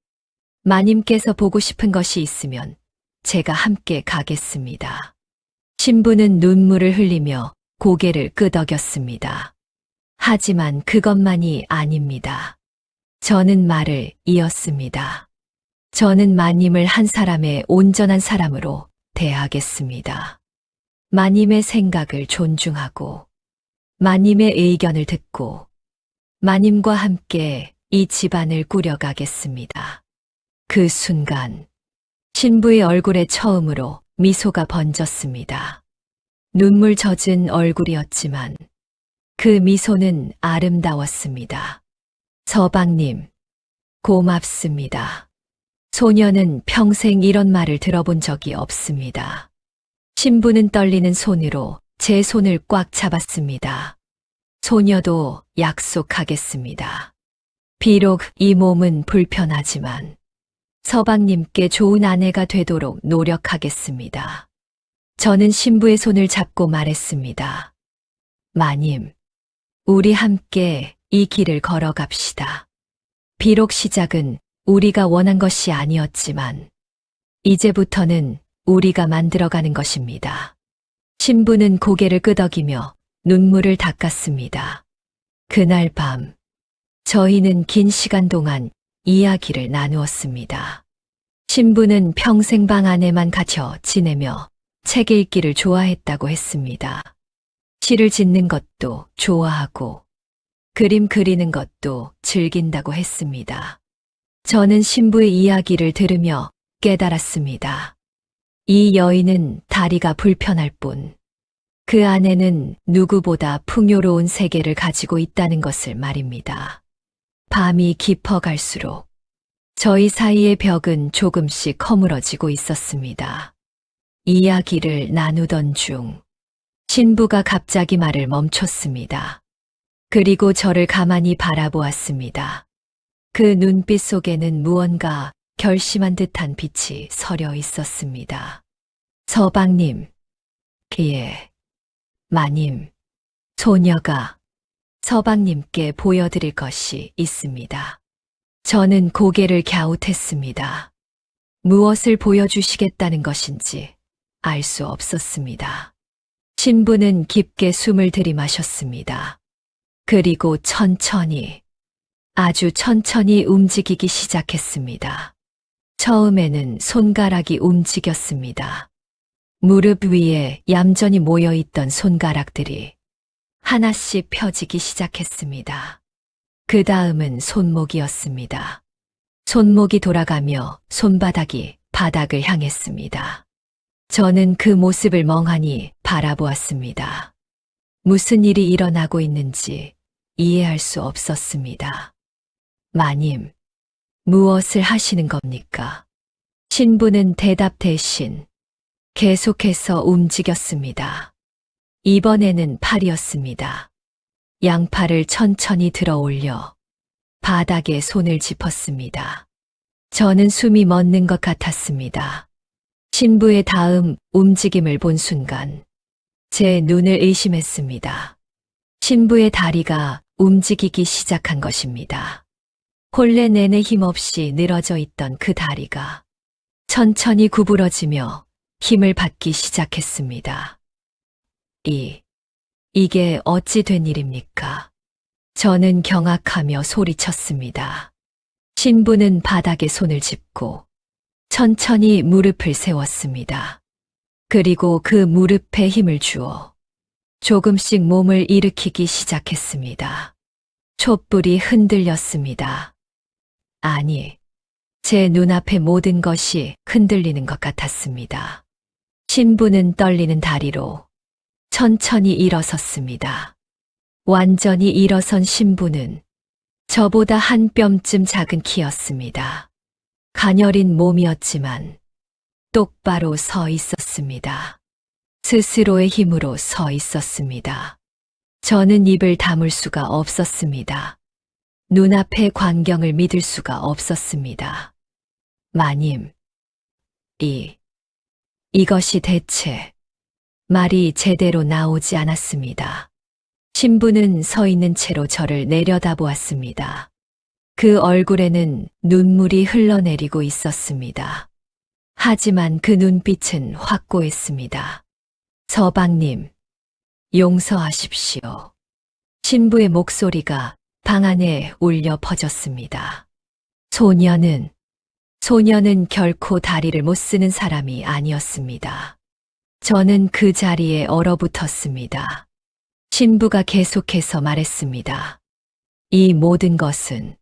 Speaker 1: 마님께서 보고 싶은 것이 있으면 제가 함께 가겠습니다. 신부는 눈물을 흘리며 고개를 끄덕였습니다. 하지만 그것만이 아닙니다. 저는 말을 이었습니다. 저는 마님을 한 사람의 온전한 사람으로 대하겠습니다. 마님의 생각을 존중하고 마님의 의견을 듣고 마님과 함께 이 집안을 꾸려가겠습니다. 그 순간 신부의 얼굴에 처음으로 미소가 번졌습니다. 눈물 젖은 얼굴이었지만 그 미소는 아름다웠습니다. 서방님, 고맙습니다. 소녀는 평생 이런 말을 들어본 적이 없습니다. 신부는 떨리는 손으로 제 손을 꽉 잡았습니다. 소녀도 약속하겠습니다. 비록 이 몸은 불편하지만 서방님께 좋은 아내가 되도록 노력하겠습니다. 저는 신부의 손을 잡고 말했습니다. 마님, 우리 함께 이 길을 걸어갑시다. 비록 시작은 우리가 원한 것이 아니었지만 이제부터는 우리가 만들어가는 것입니다. 신부는 고개를 끄덕이며 눈물을 닦았습니다. 그날 밤 저희는 긴 시간 동안 이야기를 나누었습니다. 신부는 평생 방 안에만 갇혀 지내며 책 읽기를 좋아했다고 했습니다. 시를 짓는 것도 좋아하고 그림 그리는 것도 즐긴다고 했습니다. 저는 신부의 이야기를 들으며 깨달았습니다. 이 여인은 다리가 불편할 뿐, 그 안에는 누구보다 풍요로운 세계를 가지고 있다는 것을 말입니다. 밤이 깊어갈수록 저희 사이의 벽은 조금씩 허물어지고 있었습니다. 이야기를 나누던 중 신부가 갑자기 말을 멈췄습니다. 그리고 저를 가만히 바라보았습니다. 그 눈빛 속에는 무언가 결심한 듯한 빛이 서려 있었습니다. 서방님, 예, 마님, 소녀가 서방님께 보여드릴 것이 있습니다. 저는 고개를 갸웃했습니다. 무엇을 보여주시겠다는 것인지 알 수 없었습니다. 신부는 깊게 숨을 들이마셨습니다. 그리고 천천히, 아주 천천히 움직이기 시작했습니다. 처음에는 손가락이 움직였습니다. 무릎 위에 얌전히 모여있던 손가락들이 하나씩 펴지기 시작했습니다. 그 다음은 손목이었습니다. 손목이 돌아가며 손바닥이 바닥을 향했습니다. 저는 그 모습을 멍하니 바라보았습니다. 무슨 일이 일어나고 있는지 이해할 수 없었습니다. 마님, 무엇을 하시는 겁니까? 신부는 대답 대신 계속해서 움직였습니다. 이번에는 팔이었습니다. 양팔을 천천히 들어 올려 바닥에 손을 짚었습니다. 저는 숨이 멎는 것 같았습니다. 신부의 다음 움직임을 본 순간 제 눈을 의심했습니다. 신부의 다리가 움직이기 시작한 것입니다. 혼례 내내 힘없이 늘어져 있던 그 다리가 천천히 구부러지며 힘을 받기 시작했습니다. 이게 어찌 된 일입니까? 저는 경악하며 소리쳤습니다. 신부는 바닥에 손을 짚고 천천히 무릎을 세웠습니다. 그리고 그 무릎에 힘을 주어 조금씩 몸을 일으키기 시작했습니다. 촛불이 흔들렸습니다. 아니, 제 눈앞의 모든 것이 흔들리는 것 같았습니다. 신부는 떨리는 다리로 천천히 일어섰습니다. 완전히 일어선 신부는 저보다 한 뼘쯤 작은 키였습니다. 가녀린 몸이었지만 똑바로 서 있었습니다. 스스로의 힘으로 서 있었습니다. 저는 입을 다물 수가 없었습니다. 눈앞의 광경을 믿을 수가 없었습니다. 마님, 이것이 대체 말이 제대로 나오지 않았습니다. 신부는 서 있는 채로 저를 내려다보았습니다. 그 얼굴에는 눈물이 흘러내리고 있었습니다. 하지만 그 눈빛은 확고했습니다. 서방님, 용서하십시오. 신부의 목소리가 방 안에 울려 퍼졌습니다. 소녀는 결코 다리를 못 쓰는 사람이 아니었습니다. 저는 그 자리에 얼어붙었습니다. 신부가 계속해서 말했습니다. 이 모든 것은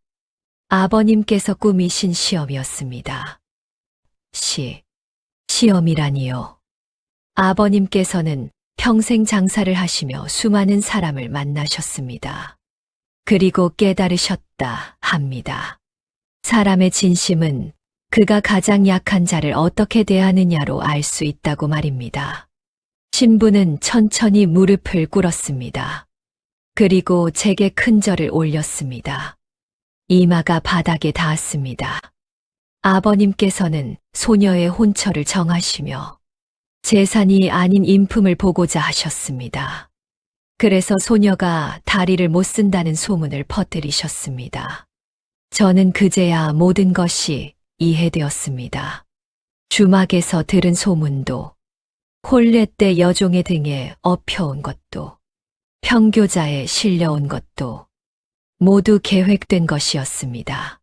Speaker 1: 아버님께서 꾸미신 시험이었습니다. 시험이라니요. 아버님께서는 평생 장사를 하시며 수많은 사람을 만나셨습니다. 그리고 깨달으셨다 합니다. 사람의 진심은 그가 가장 약한 자를 어떻게 대하느냐로 알 수 있다고 말입니다. 신부는 천천히 무릎을 꿇었습니다. 그리고 제게 큰 절을 올렸습니다. 이마가 바닥에 닿았습니다. 아버님께서는 소녀의 혼처를 정하시며 재산이 아닌 인품을 보고자 하셨습니다. 그래서 소녀가 다리를 못 쓴다는 소문을 퍼뜨리셨습니다. 저는 그제야 모든 것이 이해되었습니다. 주막에서 들은 소문도, 혼례 때 여종의 등에 업혀온 것도, 평교자에 실려온 것도 모두 계획된 것이었습니다.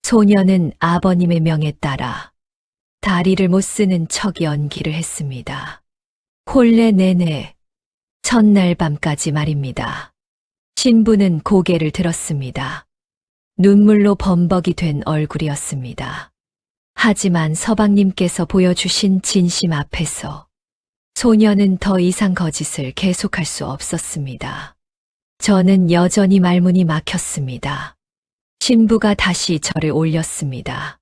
Speaker 1: 소녀는 아버님의 명에 따라 다리를 못 쓰는 척 연기를 했습니다. 혼례 내내 첫날 밤까지 말입니다. 신부는 고개를 들었습니다. 눈물로 범벅이 된 얼굴이었습니다. 하지만 서방님께서 보여주신 진심 앞에서 소녀는 더 이상 거짓을 계속할 수 없었습니다. 저는 여전히 말문이 막혔습니다. 신부가 다시 저를 올렸습니다.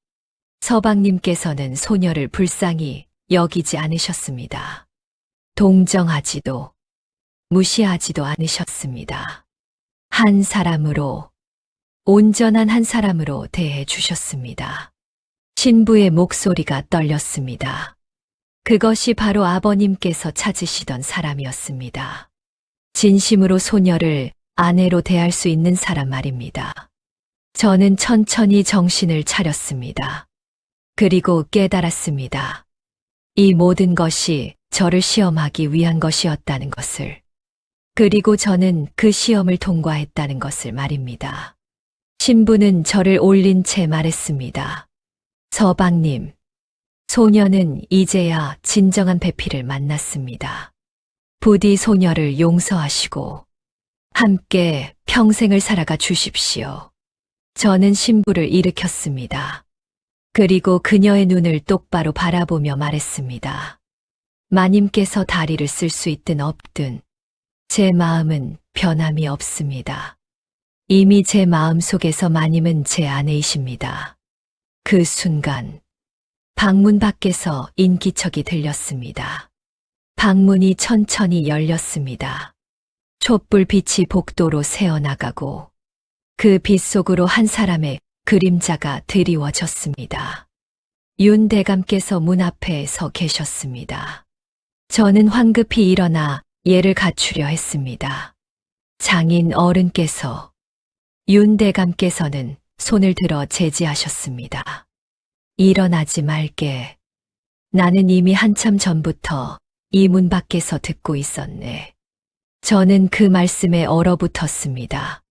Speaker 1: 서방님께서는 소녀를 불쌍히 여기지 않으셨습니다. 동정하지도 무시하지도 않으셨습니다. 한 사람으로, 온전한 한 사람으로 대해 주셨습니다. 신부의 목소리가 떨렸습니다. 그것이 바로 아버님께서 찾으시던 사람이었습니다. 진심으로 소녀를 아내로 대할 수 있는 사람 말입니다. 저는 천천히 정신을 차렸습니다. 그리고 깨달았습니다. 이 모든 것이 저를 시험하기 위한 것이었다는 것을. 그리고 저는 그 시험을 통과했다는 것을 말입니다. 신부는 저를 올린 채 말했습니다. 서방님, 소녀는 이제야 진정한 배필을 만났습니다. 부디 소녀를 용서하시고 함께 평생을 살아가 주십시오. 저는 신부를 일으켰습니다. 그리고 그녀의 눈을 똑바로 바라보며 말했습니다. 마님께서 다리를 쓸 수 있든 없든 제 마음은 변함이 없습니다. 이미 제 마음 속에서 마님은 제 아내이십니다. 그 순간 방문 밖에서 인기척이 들렸습니다. 방문이 천천히 열렸습니다. 촛불빛이 복도로 새어나가고 그 빛 속으로 한 사람의 그림자가 드리워졌습니다. 윤 대감께서 문 앞에 서 계셨습니다. 저는 황급히 일어나 예를 갖추려 했습니다. 장인 어른께서, 윤 대감께서는 손을 들어 제지하셨습니다. 일어나지 말게. 나는 이미 한참 전부터 이 문 밖에서 듣고 있었네. 저는 그 말씀에 얼어붙었습니다.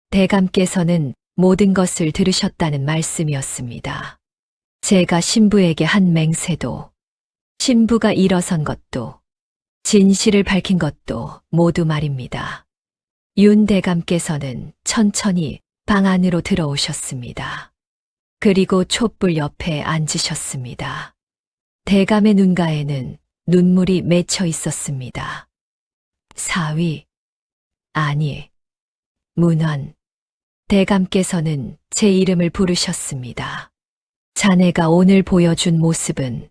Speaker 1: 대감께서는 모든 것을 들으셨다는 말씀이었습니다. 제가 신부에게 한 맹세도, 신부가 일어선 것도, 진실을 밝힌 것도 모두 말입니다. 윤 대감께서는 천천히 방 안으로 들어오셨습니다. 그리고 촛불 옆에 앉으셨습니다. 대감의 눈가에는 눈물이 맺혀 있었습니다. 사위, 아니, 문헌. 대감께서는 제 이름을 부르셨습니다. 자네가 오늘 보여준 모습은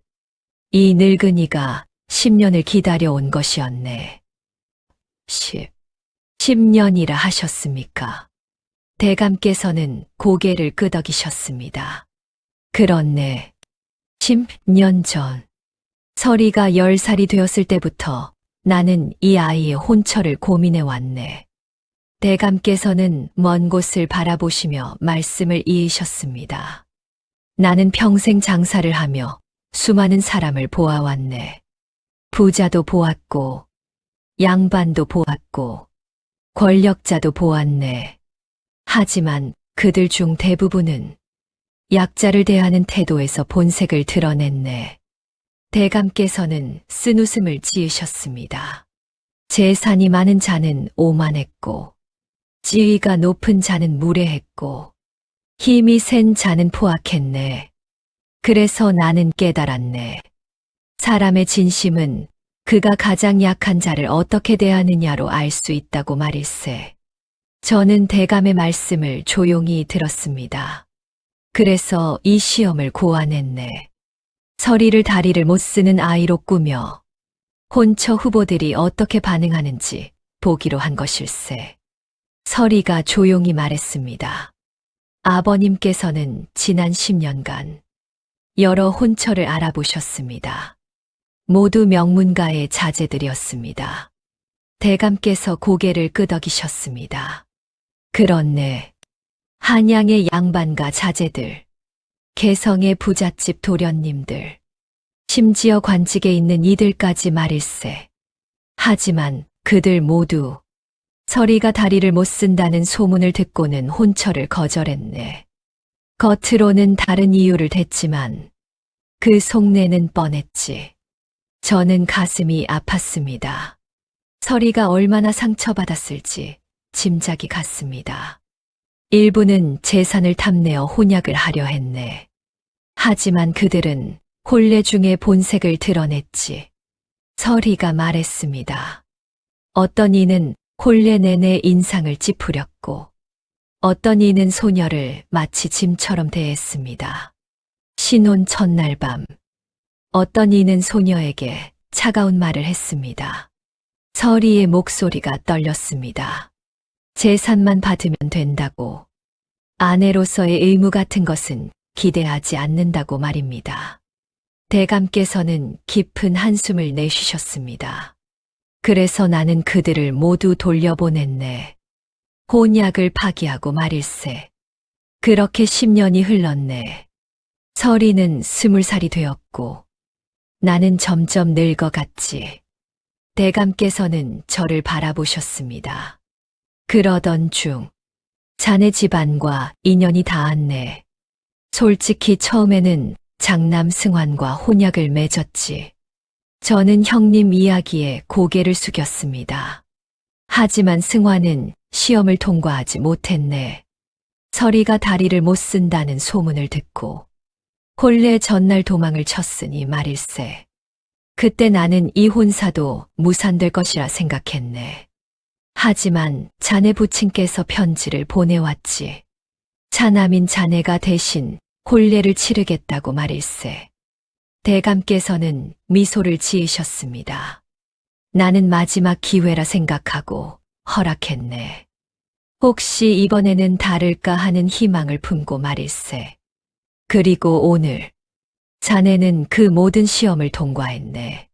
Speaker 1: 이 늙은이가 10년을 기다려온 것이었네. 10년이라 하셨습니까? 대감께서는 고개를 끄덕이셨습니다. 그렇네. 10년 전. 서리가 10살이 되었을 때부터 나는 이 아이의 혼처를 고민해 왔네. 대감께서는 먼 곳을 바라보시며 말씀을 이으셨습니다. 나는 평생 장사를 하며 수많은 사람을 보아왔네. 부자도 보았고, 양반도 보았고, 권력자도 보았네. 하지만 그들 중 대부분은 약자를 대하는 태도에서 본색을 드러냈네. 대감께서는 쓴웃음을 지으셨습니다. 재산이 많은 자는 오만했고, 지위가 높은 자는 무례했고, 힘이 센 자는 포악했네. 그래서 나는 깨달았네. 사람의 진심은 그가 가장 약한 자를 어떻게 대하느냐로 알 수 있다고 말일세. 저는 대감의 말씀을 조용히 들었습니다. 그래서 이 시험을 고안했네. 서리를 다리를 못 쓰는 아이로 꾸며 혼처 후보들이 어떻게 반응하는지 보기로 한 것일세. 서리가 조용히 말했습니다. 아버님께서는 지난 10년간 여러 혼처를 알아보셨습니다. 모두 명문가의 자제들이었습니다. 대감께서 고개를 끄덕이셨습니다. 그렇네. 한양의 양반과 자제들, 개성의 부잣집 도련님들, 심지어 관직에 있는 이들까지 말일세. 하지만 그들 모두 서리가 다리를 못 쓴다는 소문을 듣고는 혼처를 거절했네. 겉으로는 다른 이유를 댔지만 그 속내는 뻔했지. 저는 가슴이 아팠습니다. 서리가 얼마나 상처받았을지 짐작이 갔습니다. 일부는 재산을 탐내어 혼약을 하려 했네. 하지만 그들은 혼례 중에 본색을 드러냈지. 서리가 말했습니다. 어떤 이는 혼례 내내 인상을 찌푸렸고, 어떤 이는 소녀를 마치 짐처럼 대했습니다. 신혼 첫날 밤, 어떤 이는 소녀에게 차가운 말을 했습니다. 서리의 목소리가 떨렸습니다. 재산만 받으면 된다고, 아내로서의 의무 같은 것은 기대하지 않는다고 말입니다. 대감께서는 깊은 한숨을 내쉬셨습니다. 그래서 나는 그들을 모두 돌려보냈네. 혼약을 파기하고 말일세. 그렇게 10년이 흘렀네. 서리는 20살이 되었고, 나는 점점 늙어갔지. 대감께서는 저를 바라보셨습니다. 그러던 중, 자네 집안과 인연이 닿았네. 솔직히 처음에는 장남 승환과 혼약을 맺었지. 저는 형님 이야기에 고개를 숙였습니다. 하지만 승환은 시험을 통과하지 못했네. 서리가 다리를 못 쓴다는 소문을 듣고 혼례 전날 도망을 쳤으니 말일세. 그때 나는 이 혼사도 무산될 것이라 생각했네. 하지만 자네 부친께서 편지를 보내왔지. 차남인 자네가 대신 혼례를 치르겠다고 말일세. 대감께서는 미소를 지으셨습니다. 나는 마지막 기회라 생각하고 허락했네. 혹시 이번에는 다를까 하는 희망을 품고 말일세. 그리고 오늘 자네는 그 모든 시험을 통과했네.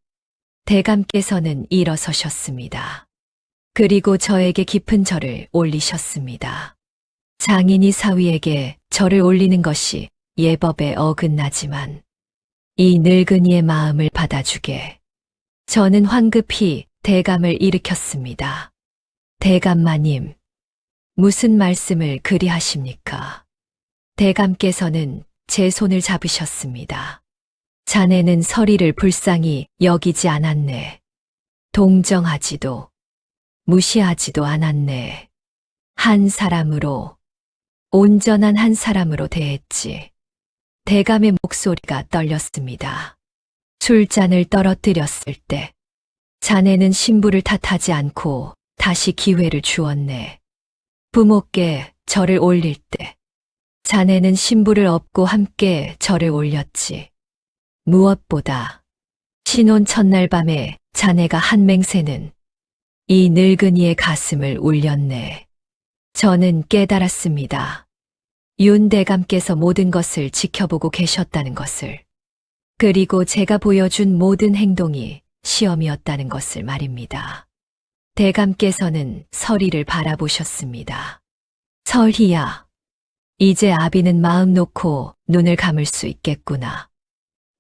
Speaker 1: 대감께서는 일어서셨습니다. 그리고 저에게 깊은 절을 올리셨습니다. 장인이 사위에게 절을 올리는 것이 예법에 어긋나지만 이 늙은이의 마음을 받아주게. 저는 황급히 대감을 일으켰습니다. 대감마님, 무슨 말씀을 그리 하십니까? 대감께서는 제 손을 잡으셨습니다. 자네는 서리를 불쌍히 여기지 않았네. 동정하지도, 무시하지도 않았네. 한 사람으로, 온전한 한 사람으로 대했지. 대감의 목소리가 떨렸습니다. 술잔을 떨어뜨렸을 때, 자네는 신부를 탓하지 않고 다시 기회를 주었네. 부모께 절을 올릴 때, 자네는 신부를 업고 함께 절을 올렸지. 무엇보다 신혼 첫날 밤에 자네가 한 맹세는 이 늙은이의 가슴을 울렸네. 저는 깨달았습니다. 윤 대감께서 모든 것을 지켜보고 계셨다는 것을. 그리고 제가 보여준 모든 행동이 시험이었다는 것을 말입니다. 대감께서는 서리를 바라보셨습니다. 설희야, 이제 아비는 마음 놓고 눈을 감을 수 있겠구나.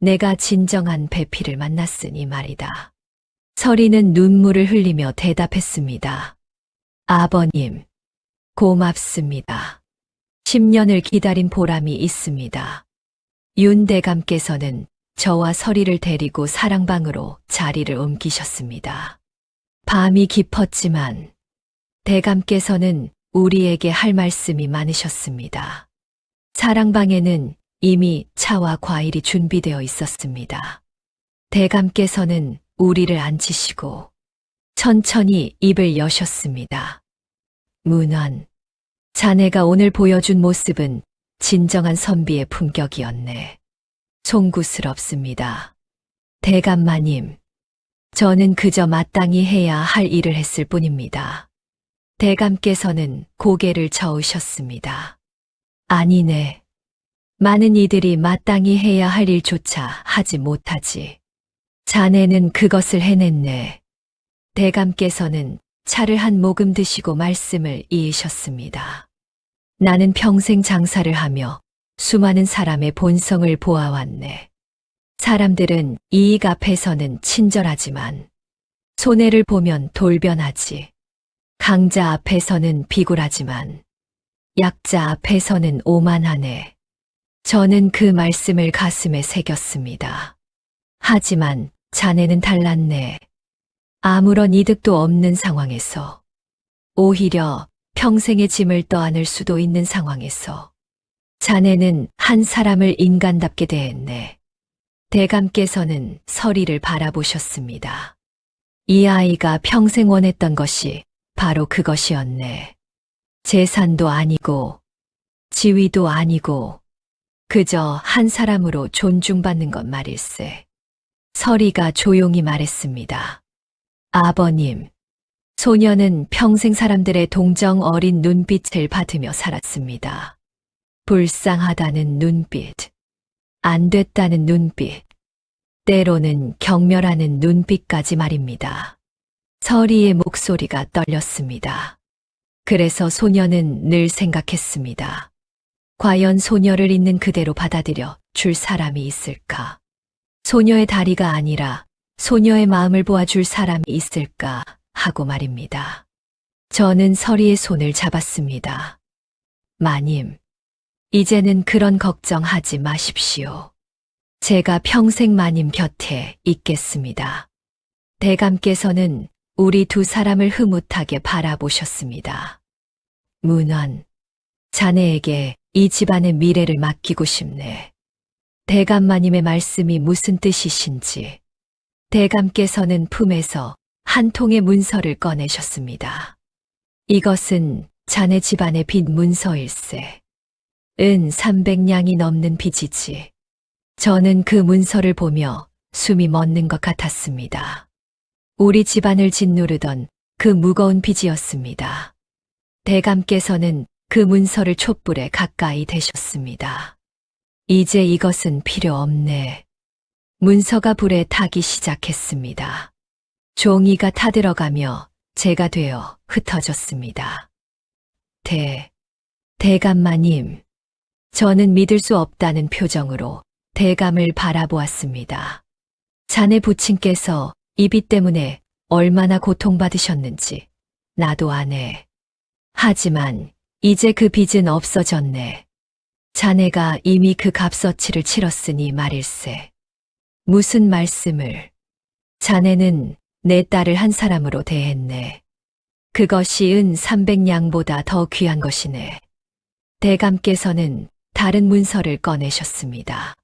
Speaker 1: 내가 진정한 배필을 만났으니 말이다. 설희는 눈물을 흘리며 대답했습니다. 아버님, 고맙습니다. 10년을 기다린 보람이 있습니다. 윤 대감께서는 저와 설희를 데리고 사랑방으로 자리를 옮기셨습니다. 밤이 깊었지만 대감께서는 우리에게 할 말씀이 많으셨습니다. 사랑방에는 이미 차와 과일이 준비되어 있었습니다. 대감께서는 우리를 앉히시고 천천히 입을 여셨습니다. 문원, 자네가 오늘 보여준 모습은 진정한 선비의 품격이었네. 송구스럽습니다. 대감마님, 저는 그저 마땅히 해야 할 일을 했을 뿐입니다. 대감께서는 고개를 저으셨습니다. 아니네. 많은 이들이 마땅히 해야 할 일조차 하지 못하지. 자네는 그것을 해냈네. 대감께서는 차를 한 모금 드시고 말씀을 이으셨습니다. 나는 평생 장사를 하며 수많은 사람의 본성을 보아왔네. 사람들은 이익 앞에서는 친절하지만 손해를 보면 돌변하지. 강자 앞에서는 비굴하지만 약자 앞에서는 오만하네. 저는 그 말씀을 가슴에 새겼습니다. 하지만 자네는 달랐네. 아무런 이득도 없는 상황에서, 오히려 평생의 짐을 떠안을 수도 있는 상황에서 자네는 한 사람을 인간답게 대했네. 대감께서는 설희를 바라보셨습니다. 이 아이가 평생 원했던 것이 바로 그것이었네. 재산도 아니고 지위도 아니고 그저 한 사람으로 존중받는 것 말일세. 설희가 조용히 말했습니다. 아버님, 소녀는 평생 사람들의 동정 어린 눈빛을 받으며 살았습니다. 불쌍하다는 눈빛, 안 됐다는 눈빛, 때로는 경멸하는 눈빛까지 말입니다. 설희의 목소리가 떨렸습니다. 그래서 소녀는 늘 생각했습니다. 과연 소녀를 있는 그대로 받아들여 줄 사람이 있을까? 소녀의 다리가 아니라 소녀의 마음을 보아줄 사람이 있을까 하고 말입니다. 저는 설희의 손을 잡았습니다. 마님, 이제는 그런 걱정하지 마십시오. 제가 평생 마님 곁에 있겠습니다. 대감께서는 우리 두 사람을 흐뭇하게 바라보셨습니다. 문원, 자네에게 이 집안의 미래를 맡기고 싶네. 대감마님의 말씀이 무슨 뜻이신지. 대감께서는 품에서 한 통의 문서를 꺼내셨습니다. 이것은 자네 집안의 빚 문서일세. 은 300냥이 넘는 빚이지. 저는 그 문서를 보며 숨이 멎는 것 같았습니다. 우리 집안을 짓누르던 그 무거운 빚이었습니다. 대감께서는 그 문서를 촛불에 가까이 대셨습니다. 이제 이것은 필요 없네. 문서가 불에 타기 시작했습니다. 종이가 타들어가며 재가 되어 흩어졌습니다. 대감마님, 저는 믿을 수 없다는 표정으로 대감을 바라보았습니다. 자네 부친께서 이 빚 때문에 얼마나 고통받으셨는지 나도 아네. 하지만 이제 그 빚은 없어졌네. 자네가 이미 그 값어치를 치렀으니 말일세. 무슨 말씀을. 자네는 내 딸을 한 사람으로 대했네. 그것이 은 300냥보다 더 귀한 것이네. 대감께서는 다른 문서를 꺼내셨습니다.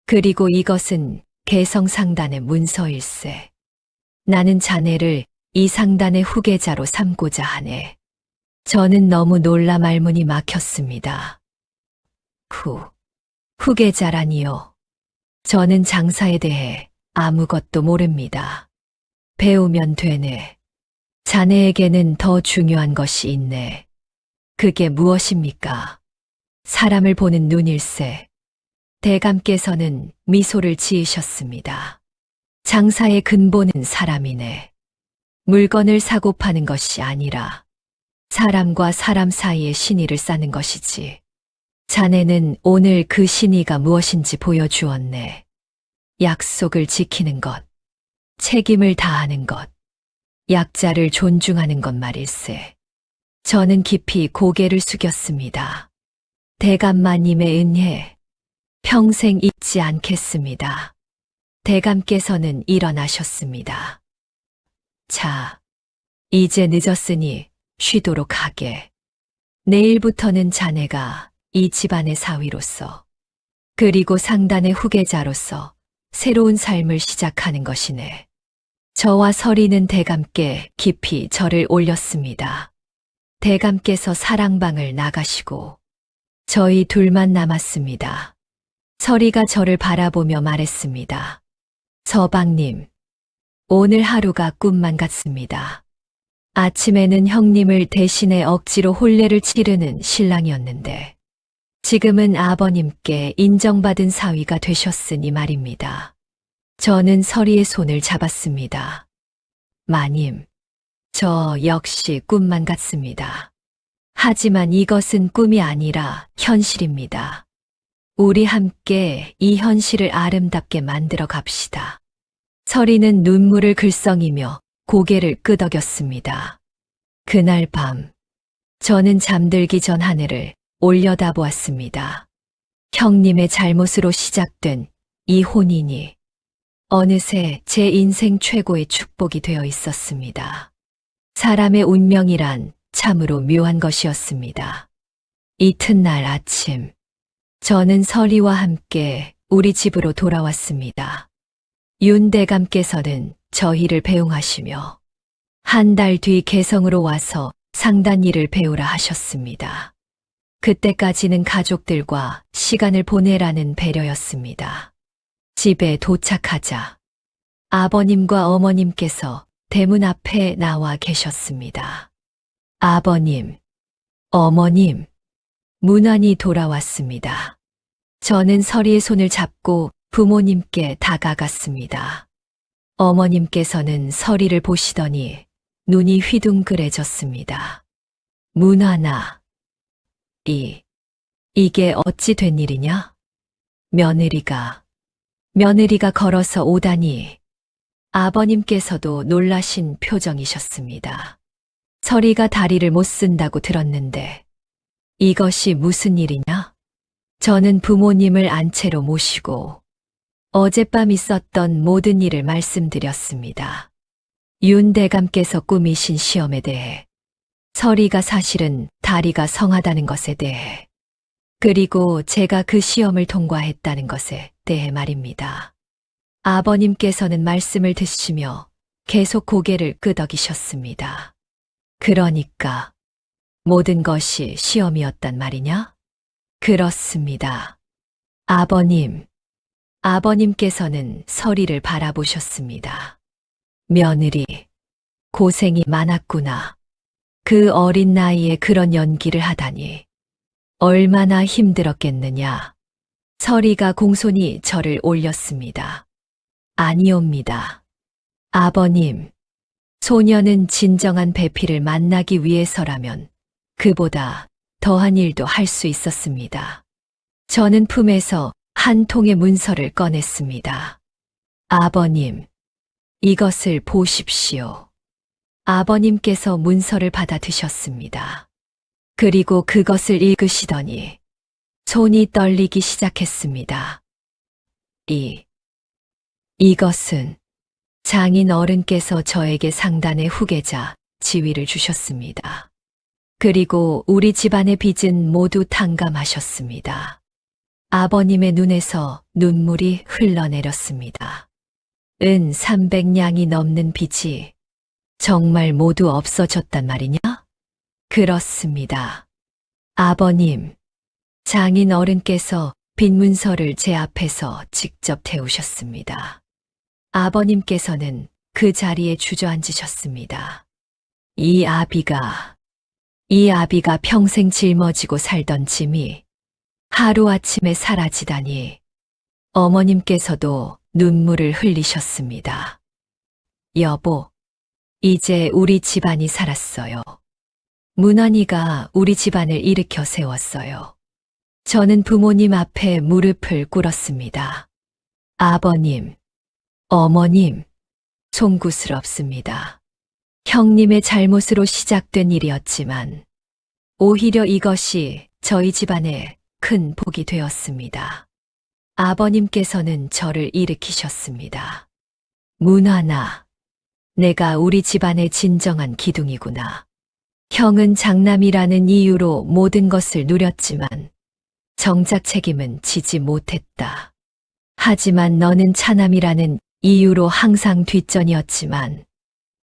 Speaker 1: 그리고 이것은 개성상단의 문서일세. 나는 자네를 이 상단의 후계자로 삼고자 하네. 저는 너무 놀라 말문이 막혔습니다. 후계자라니요. 저는 장사에 대해 아무것도 모릅니다. 배우면 되네. 자네에게는 더 중요한 것이 있네. 그게 무엇입니까? 사람을 보는 눈일세. 대감께서는 미소를 지으셨습니다. 장사의 근본은 사람이네. 물건을 사고 파는 것이 아니라 사람과 사람 사이의 신의를 쌓는 것이지. 자네는 오늘 그 신의가 무엇인지 보여주었네. 약속을 지키는 것, 책임을 다하는 것, 약자를 존중하는 것 말일세. 저는 깊이 고개를 숙였습니다. 대감마님의 은혜, 평생 잊지 않겠습니다. 대감께서는 일어나셨습니다. 자, 이제 늦었으니 쉬도록 하게. 내일부터는 자네가 이 집안의 사위로서, 그리고 상단의 후계자로서 새로운 삶을 시작하는 것이네. 저와 서리는 대감께 깊이 절을 올렸습니다. 대감께서 사랑방을 나가시고 저희 둘만 남았습니다. 서리가 저를 바라보며 말했습니다. 서방님, 오늘 하루가 꿈만 같습니다. 아침에는 형님을 대신해 억지로 혼례를 치르는 신랑이었는데 지금은 아버님께 인정받은 사위가 되셨으니 말입니다. 저는 서리의 손을 잡았습니다. 마님, 저 역시 꿈만 같습니다. 하지만 이것은 꿈이 아니라 현실입니다. 우리 함께 이 현실을 아름답게 만들어 갑시다. 서리는 눈물을 글썽이며 고개를 끄덕였습니다. 그날 밤, 저는 잠들기 전 하늘을 올려다보았습니다. 형님의 잘못으로 시작된 이 혼인이 어느새 제 인생 최고의 축복이 되어 있었습니다. 사람의 운명이란 참으로 묘한 것이었습니다. 이튿날 아침, 저는 서리와 함께 우리 집으로 돌아왔습니다. 윤 대감께서는 저희를 배웅하시며 한 달 뒤 개성으로 와서 상단 일을 배우라 하셨습니다. 그때까지는 가족들과 시간을 보내라는 배려였습니다. 집에 도착하자 아버님과 어머님께서 대문 앞에 나와 계셨습니다. 아버님, 어머님, 문안이 돌아왔습니다. 저는 서리의 손을 잡고 부모님께 다가갔습니다. 어머님께서는 서리를 보시더니 눈이 휘둥그레졌습니다. 문안아, 이게 어찌 된 일이냐? 며느리가 걸어서 오다니. 아버님께서도 놀라신 표정이셨습니다. 서리가 다리를 못 쓴다고 들었는데 이것이 무슨 일이냐? 저는 부모님을 안채로 모시고 어젯밤 있었던 모든 일을 말씀드렸습니다. 윤 대감께서 꾸미신 시험에 대해, 서리가 사실은 다리가 성하다는 것에 대해, 그리고 제가 그 시험을 통과했다는 것에 대해 말입니다. 아버님께서는 말씀을 듣시며 계속 고개를 끄덕이셨습니다. 그러니까 모든 것이 시험이었단 말이냐? 그렇습니다. 아버님께서는 서리를 바라보셨습니다. 며느리, 고생이 많았구나. 그 어린 나이에 그런 연기를 하다니. 얼마나 힘들었겠느냐. 서리가 공손히 절을 올렸습니다. 아니옵니다. 아버님, 소녀는 진정한 배필을 만나기 위해서라면 그보다 더한 일도 할 수 있었습니다. 저는 품에서 한 통의 문서를 꺼냈습니다. 아버님, 이것을 보십시오. 아버님께서 문서를 받아 드셨습니다. 그리고 그것을 읽으시더니 손이 떨리기 시작했습니다. 이것은 장인 어른께서 저에게 상단의 후계자 지위를 주셨습니다. 그리고 우리 집안의 빚은 모두 탕감하셨습니다. 아버님의 눈에서 눈물이 흘러내렸습니다. 은 300냥이 넘는 빚이 정말 모두 없어졌단 말이냐? 그렇습니다. 아버님, 장인 어른께서 빚문서를 제 앞에서 직접 태우셨습니다. 아버님께서는 그 자리에 주저앉으셨습니다. 이 아비가 평생 짊어지고 살던 짐이 하루아침에 사라지다니 어머님께서도 눈물을 흘리셨습니다. 여보, 이제 우리 집안이 살았어요. 문환이가 우리 집안을 일으켜 세웠어요. 저는 부모님 앞에 무릎을 꿇었습니다. 아버님, 어머님, 송구스럽습니다. 형님의 잘못으로 시작된 일이었지만 오히려 이것이 저희 집안에 큰 복이 되었습니다. 아버님께서는 저를 일으키셨습니다. 문환아, 내가 우리 집안의 진정한 기둥이구나. 형은 장남이라는 이유로 모든 것을 누렸지만 정작 책임은 지지 못했다. 하지만 너는 차남이라는 이유로 항상 뒷전이었지만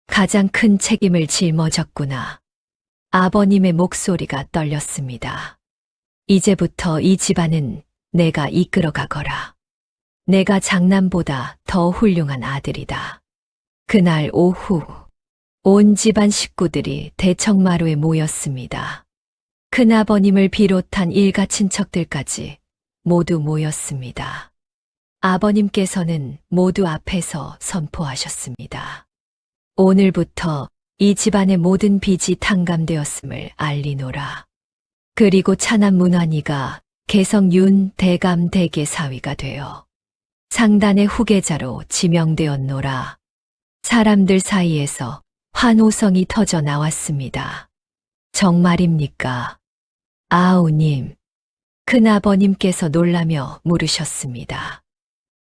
Speaker 1: 가장 큰 책임을 짊어졌구나. 아버님의 목소리가 떨렸습니다. 이제부터 이 집안은 내가 이끌어가거라. 내가 장남보다 더 훌륭한 아들이다. 그날 오후 온 집안 식구들이 대청마루에 모였습니다. 큰아버님을 비롯한 일가 친척들까지 모두 모였습니다. 아버님께서는 모두 앞에서 선포하셨습니다. 오늘부터 이 집안의 모든 빚이 탕감되었음을 알리노라. 그리고 차남 문환이가 개성윤 대감 대계 사위가 되어 상단의 후계자로 지명되었노라. 사람들 사이에서 환호성이 터져 나왔습니다. 정말입니까? 아우님, 큰아버님께서 놀라며 물으셨습니다.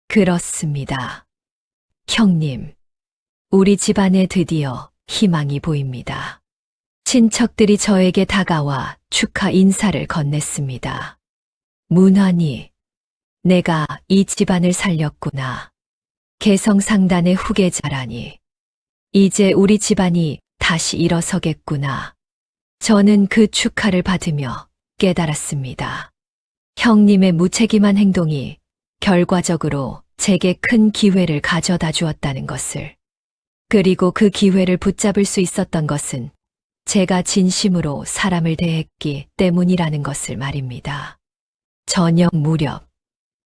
Speaker 1: 그렇습니다. 형님, 우리 집안에 드디어 희망이 보입니다. 친척들이 저에게 다가와 축하 인사를 건넸습니다. 문환이, 내가 이 집안을 살렸구나. 개성상단의 후계자라니. 이제 우리 집안이 다시 일어서겠구나. 저는 그 축하를 받으며 깨달았습니다. 형님의 무책임한 행동이 결과적으로 제게 큰 기회를 가져다 주었다는 것을. 그리고 그 기회를 붙잡을 수 있었던 것은 제가 진심으로 사람을 대했기 때문이라는 것을 말입니다. 저녁 무렵,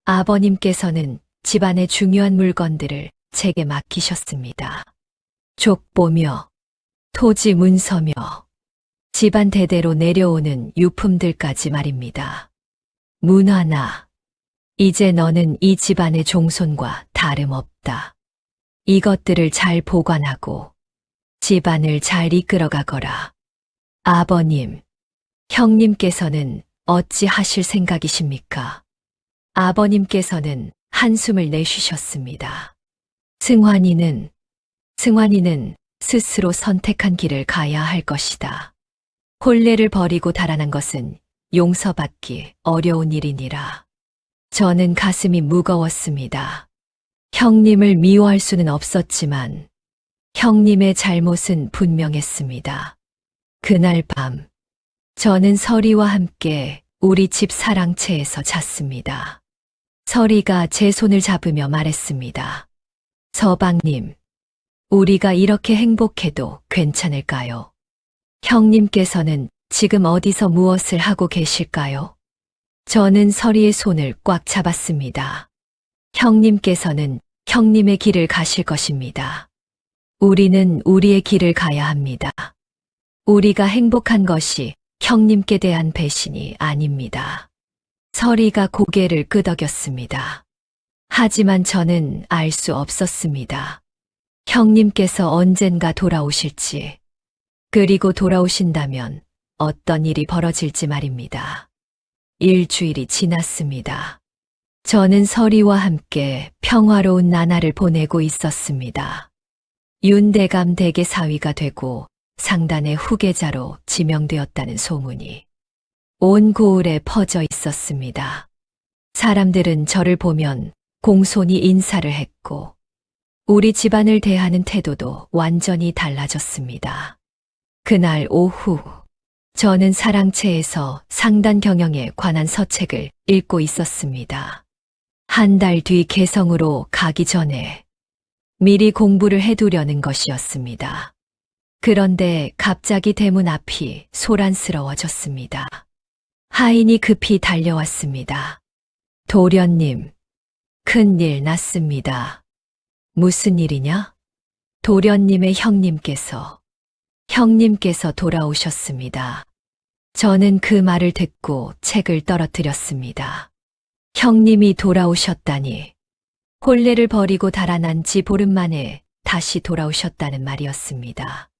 Speaker 1: 아버님께서는 집안의 중요한 물건들을 제게 맡기셨습니다. 족보며 토지 문서며 집안 대대로 내려오는 유품들까지 말입니다. 문환아, 이제 너는 이 집안의 종손과 다름없다. 이것들을 잘 보관하고 집안을 잘 이끌어가거라. 아버님, 형님께서는 어찌 하실 생각이십니까? 아버님께서는 한숨을 내쉬셨습니다. 승환이는 스스로 선택한 길을 가야 할 것이다. 혼례를 버리고 달아난 것은 용서받기 어려운 일이니라. 저는 가슴이 무거웠습니다. 형님을 미워할 수는 없었지만 형님의 잘못은 분명했습니다. 그날 밤, 저는 서리와 함께 우리 집 사랑채에서 잤습니다. 서리가 제 손을 잡으며 말했습니다. 서방님, 우리가 이렇게 행복해도 괜찮을까요? 형님께서는 지금 어디서 무엇을 하고 계실까요? 저는 서리의 손을 꽉 잡았습니다. 형님께서는 형님의 길을 가실 것입니다. 우리는 우리의 길을 가야 합니다. 우리가 행복한 것이 형님께 대한 배신이 아닙니다. 서리가 고개를 끄덕였습니다. 하지만 저는 알 수 없었습니다. 형님께서 언젠가 돌아오실지, 그리고 돌아오신다면 어떤 일이 벌어질지 말입니다. 일주일이 지났습니다. 저는 서리와 함께 평화로운 나날을 보내고 있었습니다. 윤대감 댁의 사위가 되고 상단의 후계자로 지명되었다는 소문이 온 고을에 퍼져 있었습니다. 사람들은 저를 보면 공손히 인사를 했고 우리 집안을 대하는 태도도 완전히 달라졌습니다. 그날 오후 저는 사랑채에서 상단 경영에 관한 서책을 읽고 있었습니다. 한 달 뒤 개성으로 가기 전에 미리 공부를 해두려는 것이었습니다. 그런데 갑자기 대문 앞이 소란스러워졌습니다. 하인이 급히 달려왔습니다. 도련님, 큰일 났습니다. 무슨 일이냐? 도련님의 형님께서 돌아오셨습니다. 저는 그 말을 듣고 책을 떨어뜨렸습니다. 형님이 돌아오셨다니. 혼례를 버리고 달아난 지 보름 만에 다시 돌아오셨다는 말이었습니다.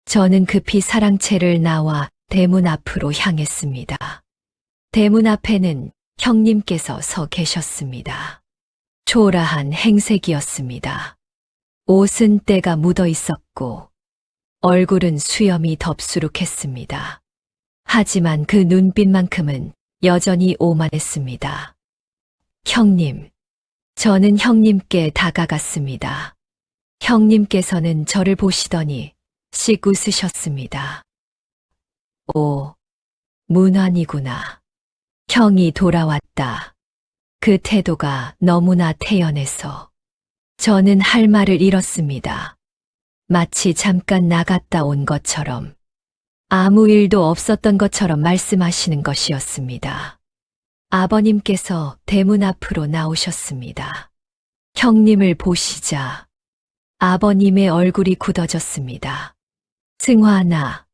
Speaker 1: 저는 급히 사랑채를 나와 대문 앞으로 향했습니다. 대문 앞에는 형님께서 서 계셨습니다. 초라한 행색이었습니다. 옷은 때가 묻어 있었고 얼굴은 수염이 덥수룩했습니다. 하지만 그 눈빛만큼은 여전히 오만했습니다. 형님, 저는 형님께 다가갔습니다. 형님께서는 저를 보시더니 씩 웃으셨습니다. 오, 문환이구나. 형이 돌아왔다. 그 태도가 너무나 태연해서 저는 할 말을 잃었습니다. 마치 잠깐 나갔다 온 것처럼 아무 일도 없었던 것처럼 말씀하시는 것이었습니다. 아버님께서 대문 앞으로 나오셨습니다. 형님을 보시자 아버님의 얼굴이 굳어졌습니다. 승환아,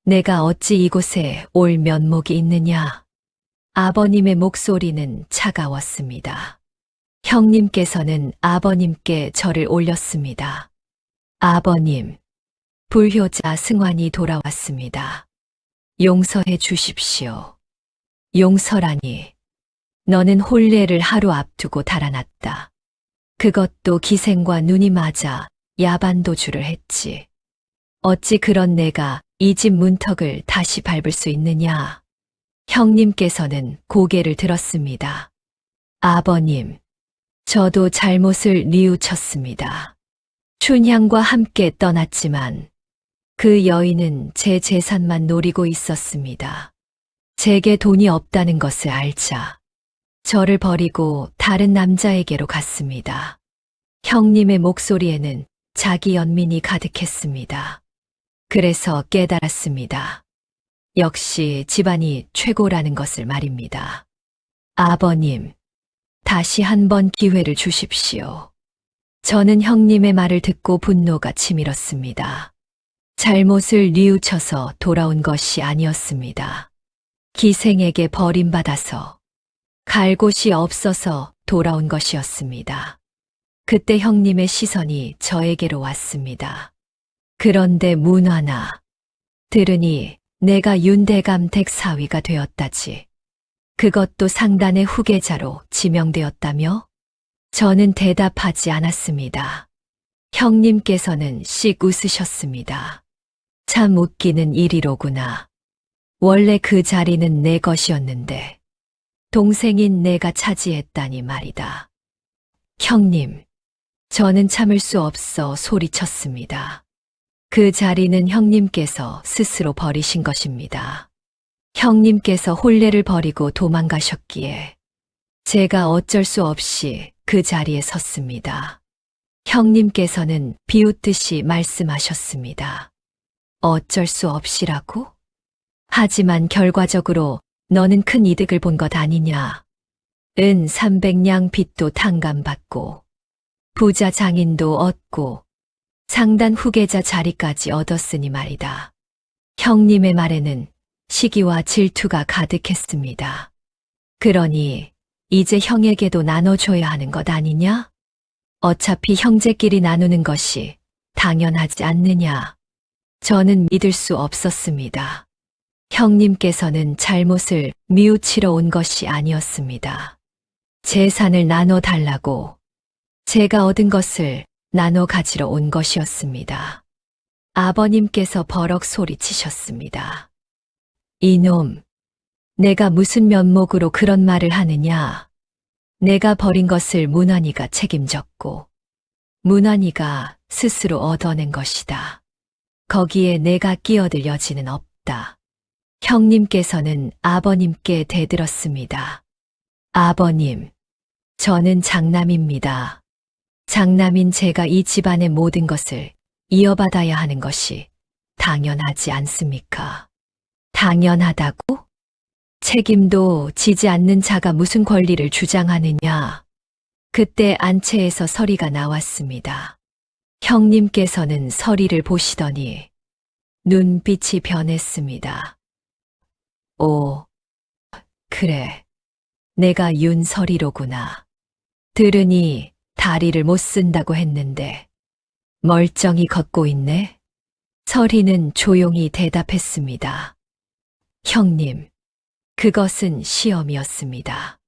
Speaker 1: 내가 어찌 이곳에 올 면목이 있느냐? 아버님의 목소리는 차가웠습니다. 형님께서는 아버님께 저를 올렸습니다. 아버님, 불효자 승환이 돌아왔습니다. 용서해 주십시오. 용서라니, 너는 혼례를 하루 앞두고 달아났다. 그것도 기생과 눈이 맞아 야반도주를 했지. 어찌 그런 내가 이 집 문턱을 다시 밟을 수 있느냐? 형님께서는 고개를 들었습니다. 아버님, 저도 잘못을 뉘우쳤습니다. 춘향과 함께 떠났지만 그 여인은 제 재산만 노리고 있었습니다. 제게 돈이 없다는 것을 알자 저를 버리고 다른 남자에게로 갔습니다. 형님의 목소리에는 자기 연민이 가득했습니다. 그래서 깨달았습니다. 역시 집안이 최고라는 것을 말입니다. 아버님, 다시 한번 기회를 주십시오. 저는 형님의 말을 듣고 분노가 치밀었습니다. 잘못을 뉘우쳐서 돌아온 것이 아니었습니다. 기생에게 버림받아서 갈 곳이 없어서 돌아온 것이었습니다. 그때 형님의 시선이 저에게로 왔습니다. 그런데 문화나, 들으니 내가 윤대감 댁 사위가 되었다지. 그것도 상단의 후계자로 지명되었다며? 저는 대답하지 않았습니다. 형님께서는 씩 웃으셨습니다. 참 웃기는 일이로구나. 원래 그 자리는 내 것이었는데 동생인 내가 차지했다니 말이다. 형님, 저는 참을 수 없어 소리쳤습니다. 그 자리는 형님께서 스스로 버리신 것입니다. 형님께서 혼례를 버리고 도망가셨기에 제가 어쩔 수 없이 그 자리에 섰습니다. 형님께서는 비웃듯이 말씀하셨습니다. 어쩔 수 없이라고? 하지만 결과적으로 너는 큰 이득을 본 것 아니냐. 은 300냥 빚도 탕감받고 부자 장인도 얻고 상단 후계자 자리까지 얻었으니 말이다. 형님의 말에는 시기와 질투가 가득했습니다. 그러니 이제 형에게도 나눠줘야 하는 것 아니냐? 어차피 형제끼리 나누는 것이 당연하지 않느냐. 저는 믿을 수 없었습니다. 형님께서는 잘못을 뉘우치러 온 것이 아니었습니다. 재산을 나눠 달라고 제가 얻은 것을 나눠 가지러 온 것이었습니다. 아버님께서 버럭 소리치셨습니다. 이놈, 내가 무슨 면목으로 그런 말을 하느냐. 내가 버린 것을 문환이가 책임졌고 문환이가 스스로 얻어낸 것이다. 거기에 내가 끼어들 여지는 없다. 형님께서는 아버님께 대들었습니다. 아버님, 저는 장남입니다. 장남인 제가 이 집안의 모든 것을 이어받아야 하는 것이 당연하지 않습니까? 당연하다고? 책임도 지지 않는 자가 무슨 권리를 주장하느냐? 그때 안채에서 서리가 나왔습니다. 형님께서는 서리를 보시더니 눈빛이 변했습니다. 오, 그래. 내가 윤서리로구나. 들으니 다리를 못 쓴다고 했는데 멀쩡히 걷고 있네. 서리는 조용히 대답했습니다. 형님, 그것은 시험이었습니다.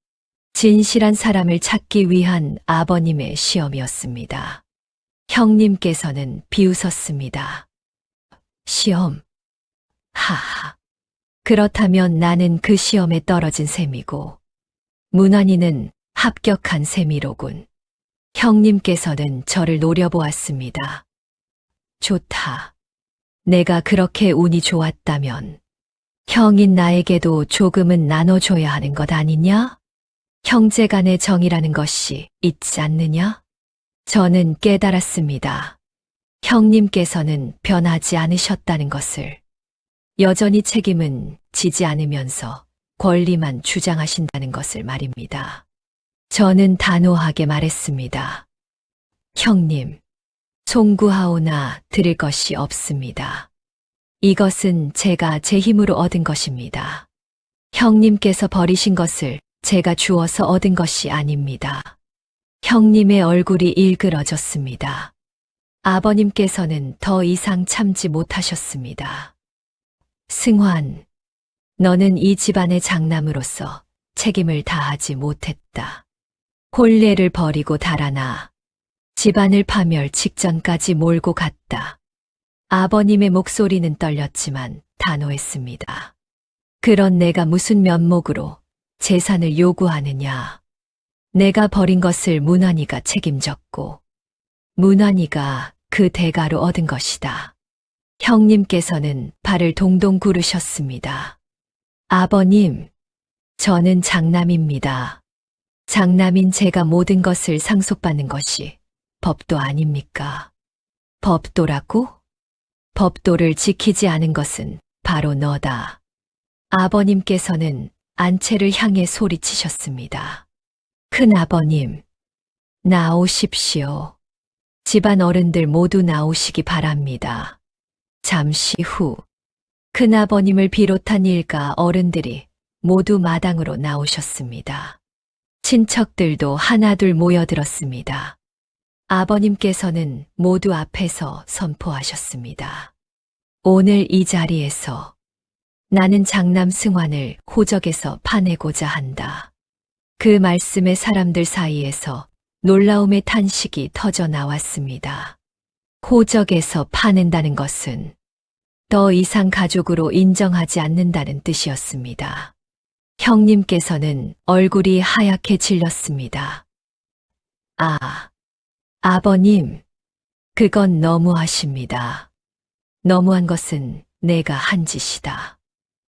Speaker 1: 진실한 사람을 찾기 위한 아버님의 시험이었습니다. 형님께서는 비웃었습니다. 시험? 하하. 그렇다면 나는 그 시험에 떨어진 셈이고 문환이는 합격한 셈이로군. 형님께서는 저를 노려보았습니다. 좋다. 내가 그렇게 운이 좋았다면 형인 나에게도 조금은 나눠줘야 하는 것 아니냐? 형제간의 정이라는 것이 있지 않느냐? 저는 깨달았습니다. 형님께서는 변하지 않으셨다는 것을. 여전히 책임은 지지 않으면서 권리만 주장하신다는 것을 말입니다. 저는 단호하게 말했습니다. 형님, 송구하오나 드릴 것이 없습니다. 이것은 제가 제 힘으로 얻은 것입니다. 형님께서 버리신 것을 제가 주어서 얻은 것이 아닙니다. 형님의 얼굴이 일그러졌습니다. 아버님께서는 더 이상 참지 못하셨습니다. 승환, 너는 이 집안의 장남으로서 책임을 다하지 못했다. 혼례를 버리고 달아나 집안을 파멸 직전까지 몰고 갔다. 아버님의 목소리는 떨렸지만 단호했습니다. 그런 내가 무슨 면목으로 재산을 요구하느냐. 내가 버린 것을 문환이가 책임졌고 문환이가 그 대가로 얻은 것이다. 형님께서는 발을 동동 구르셨습니다. 아버님, 저는 장남입니다. 장남인 제가 모든 것을 상속받는 것이 법도 아닙니까? 법도라고? 법도를 지키지 않은 것은 바로 너다. 아버님께서는 안채를 향해 소리치셨습니다. 큰아버님, 나오십시오. 집안 어른들 모두 나오시기 바랍니다. 잠시 후 큰아버님을 비롯한 일가 어른들이 모두 마당으로 나오셨습니다. 친척들도 하나둘 모여들었습니다. 아버님께서는 모두 앞에서 선포하셨습니다. 오늘 이 자리에서 나는 장남 승환을 호적에서 파내고자 한다. 그 말씀에 사람들 사이에서 놀라움의 탄식이 터져 나왔습니다. 호적에서 파낸다는 것은 더 이상 가족으로 인정하지 않는다는 뜻이었습니다. 형님께서는 얼굴이 하얗게 질렸습니다. 아, 아버님, 그건 너무하십니다. 너무한 것은 내가 한 짓이다.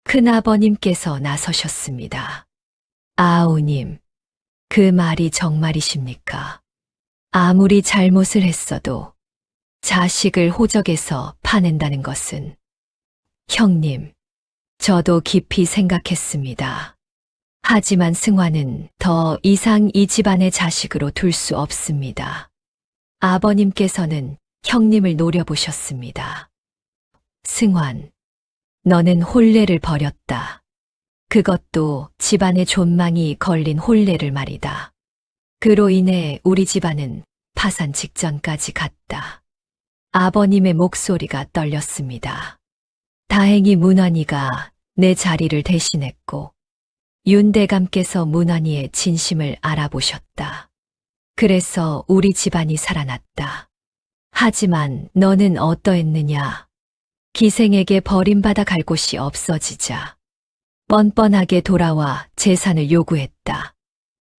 Speaker 1: 큰아버님께서 나서셨습니다. 아우님, 그 말이 정말이십니까? 아무리 잘못을 했어도 자식을 호적에서 파낸다는 것은 형님, 저도 깊이 생각했습니다. 하지만 승환은 더 이상 이 집안의 자식으로 둘 수 없습니다. 아버님께서는 형님을 노려보셨습니다. 승환, 너는 혼례를 버렸다. 그것도 집안의 존망이 걸린 혼례를 말이다. 그로 인해 우리 집안은 파산 직전까지 갔다. 아버님의 목소리가 떨렸습니다. 다행히 문환이가 내 자리를 대신했고, 윤 대감께서 문환이의 진심을 알아보셨다. 그래서 우리 집안이 살아났다. 하지만 너는 어떠했느냐? 기생에게 버림받아 갈 곳이 없어지자 뻔뻔하게 돌아와 재산을 요구했다.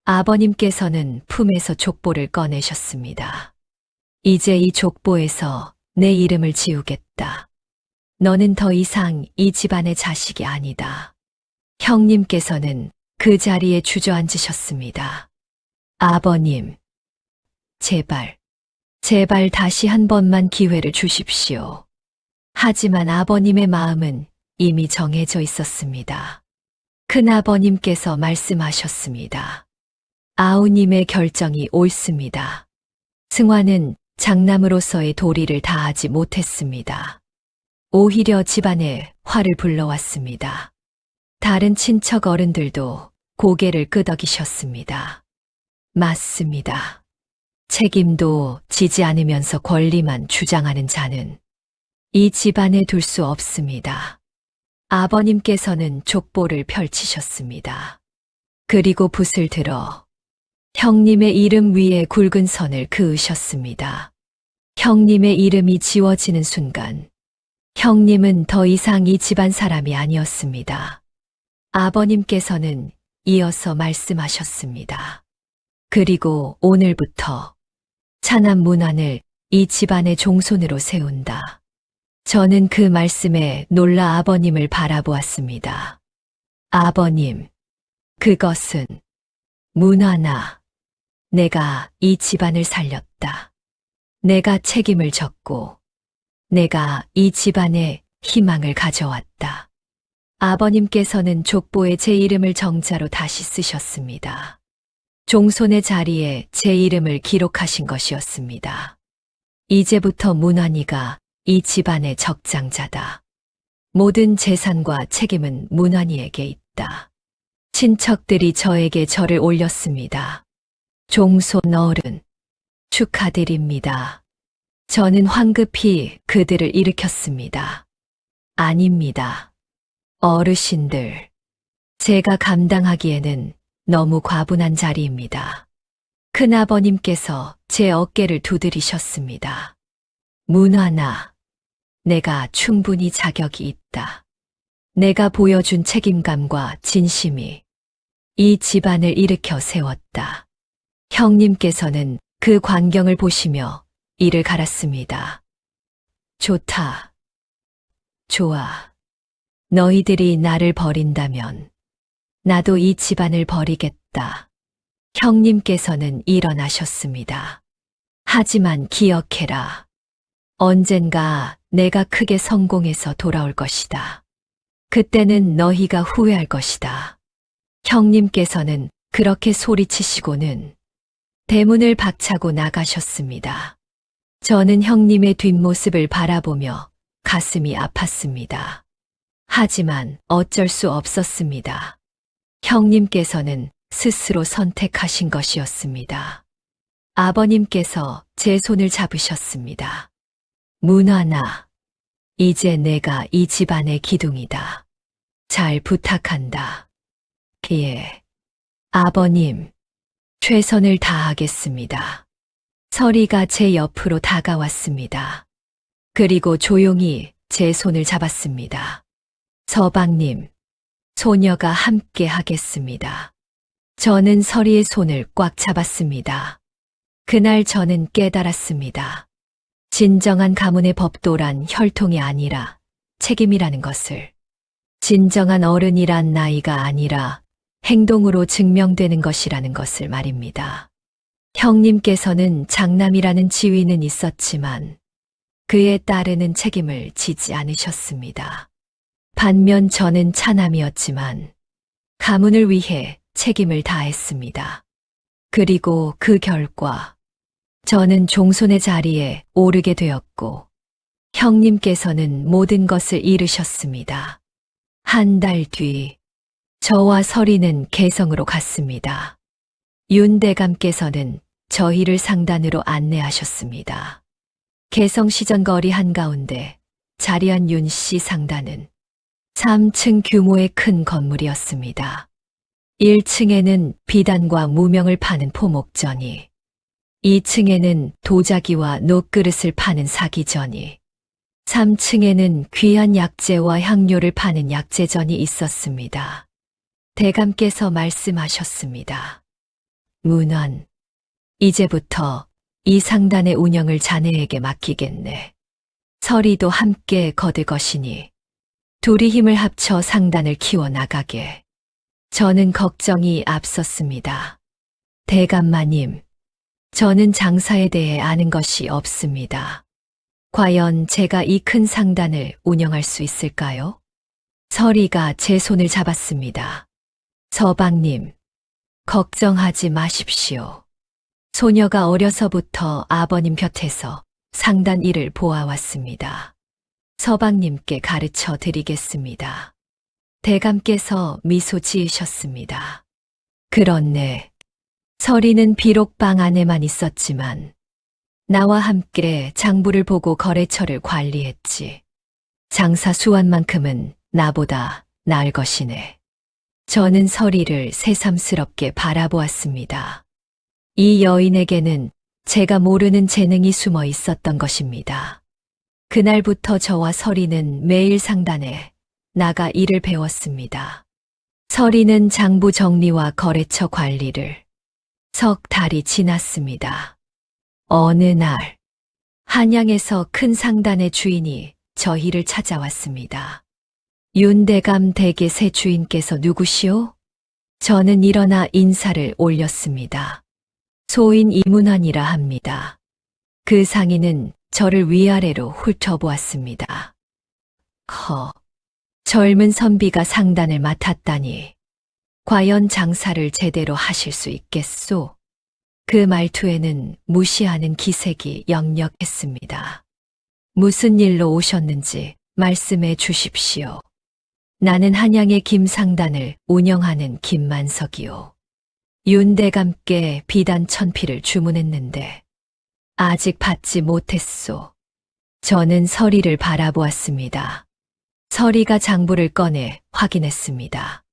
Speaker 1: 아버님께서는 품에서 족보를 꺼내셨습니다. 이제 이 족보에서 내 이름을 지우겠다. 너는 더 이상 이 집안의 자식이 아니다. 형님께서는 그 자리에 주저앉으셨습니다. 아버님, 제발 다시 한 번만 기회를 주십시오. 하지만 아버님의 마음은 이미 정해져 있었습니다. 큰아버님께서 말씀하셨습니다. 아우님의 결정이 옳습니다. 승화는 장남으로서의 도리를 다하지 못했습니다. 오히려 집안에 화를 불러왔습니다. 다른 친척 어른들도 고개를 끄덕이셨습니다. 맞습니다. 책임도 지지 않으면서 권리만 주장하는 자는 이 집안에 둘 수 없습니다. 아버님께서는 족보를 펼치셨습니다. 그리고 붓을 들어 형님의 이름 위에 굵은 선을 그으셨습니다. 형님의 이름이 지워지는 순간 형님은 더 이상 이 집안 사람이 아니었습니다. 아버님께서는 이어서 말씀하셨습니다. 그리고 오늘부터 차남 문안을 이 집안의 종손으로 세운다. 저는 그 말씀에 놀라 아버님을 바라보았습니다. 아버님, 그것은 문안아, 내가 이 집안을 살렸다. 내가 책임을 졌고 내가 이 집안에 희망을 가져왔다. 아버님께서는 족보에 제 이름을 정자로 다시 쓰셨습니다. 종손의 자리에 제 이름을 기록하신 것이었습니다. 이제부터 문환이가 이 집안의 적장자다. 모든 재산과 책임은 문환이에게 있다. 친척들이 저에게 절을 올렸습니다. 종손 어른, 축하드립니다. 저는 황급히 그들을 일으켰습니다. 아닙니다. 어르신들, 제가 감당하기에는 너무 과분한 자리입니다. 큰아버님께서 제 어깨를 두드리셨습니다. 문환아, 내가 충분히 자격이 있다. 내가 보여준 책임감과 진심이 이 집안을 일으켜 세웠다. 형님께서는 그 광경을 보시며 이를 갈았습니다. 좋다. 좋아. 너희들이 나를 버린다면 나도 이 집안을 버리겠다. 형님께서는 일어나셨습니다. 하지만 기억해라. 언젠가 내가 크게 성공해서 돌아올 것이다. 그때는 너희가 후회할 것이다. 형님께서는 그렇게 소리치시고는 대문을 박차고 나가셨습니다. 저는 형님의 뒷모습을 바라보며 가슴이 아팠습니다. 하지만 어쩔 수 없었습니다. 형님께서는 스스로 선택하신 것이었습니다. 아버님께서 제 손을 잡으셨습니다. 문환아, 이제 내가 이 집안의 기둥이다. 잘 부탁한다. 예, 아버님, 최선을 다하겠습니다. 서리가 제 옆으로 다가왔습니다. 그리고 조용히 제 손을 잡았습니다. 서방님, 소녀가 함께 하겠습니다. 저는 서리의 손을 꽉 잡았습니다. 그날 저는 깨달았습니다. 진정한 가문의 법도란 혈통이 아니라 책임이라는 것을. 진정한 어른이란 나이가 아니라 행동으로 증명되는 것이라는 것을 말입니다. 형님께서는 장남이라는 지위는 있었지만 그에 따르는 책임을 지지 않으셨습니다. 반면 저는 차남이었지만 가문을 위해 책임을 다했습니다. 그리고 그 결과 저는 종손의 자리에 오르게 되었고 형님께서는 모든 것을 잃으셨습니다. 한 달 뒤 저와 서리는 개성으로 갔습니다. 윤 대감께서는 저희를 상단으로 안내하셨습니다. 개성시전 거리 한가운데 자리한 윤씨 상단은 3층 규모의 큰 건물이었습니다. 1층에는 비단과 무명을 파는 포목전이, 2층에는 도자기와 녹그릇을 파는 사기전이, 3층에는 귀한 약재와 향료를 파는 약재전이 있었습니다. 대감께서 말씀하셨습니다. 문원, 이제부터 이 상단의 운영을 자네에게 맡기겠네. 설이도 함께 거들 것이니 둘이 힘을 합쳐 상단을 키워나가게. 저는 걱정이 앞섰습니다. 대감마님, 저는 장사에 대해 아는 것이 없습니다. 과연 제가 이 큰 상단을 운영할 수 있을까요? 설이가 제 손을 잡았습니다. 서방님, 걱정하지 마십시오. 소녀가 어려서부터 아버님 곁에서 상단 일을 보아왔습니다. 서방님께 가르쳐 드리겠습니다. 대감께서 미소 지으셨습니다. 그렇네. 설이는 비록 방 안에만 있었지만 나와 함께 장부를 보고 거래처를 관리했지. 장사 수완만큼은 나보다 나을 것이네. 저는 설이를 새삼스럽게 바라보았습니다. 이 여인에게는 제가 모르는 재능이 숨어 있었던 것입니다. 그날부터 저와 설이는 매일 상단에 나가 일을 배웠습니다. 설이는 장부 정리와 거래처 관리를. 석 달이 지났습니다. 어느 날 한양에서 큰 상단의 주인이 저희를 찾아왔습니다. 윤대감 댁의 새 주인께서 누구시오? 저는 일어나 인사를 올렸습니다. 소인 이문환이라 합니다. 그 상인은 저를 위아래로 훑어보았습니다. 젊은 선비가 상단을 맡았다니 과연 장사를 제대로 하실 수 있겠소? 그 말투에는 무시하는 기색이 역력했습니다. 무슨 일로 오셨는지 말씀해 주십시오. 나는 한양의 김상단을 운영하는 김만석이요. 윤대감께 비단 1000피를 주문했는데 아직 받지 못했소. 저는 설이를 바라보았습니다. 설이가 장부를 꺼내 확인했습니다.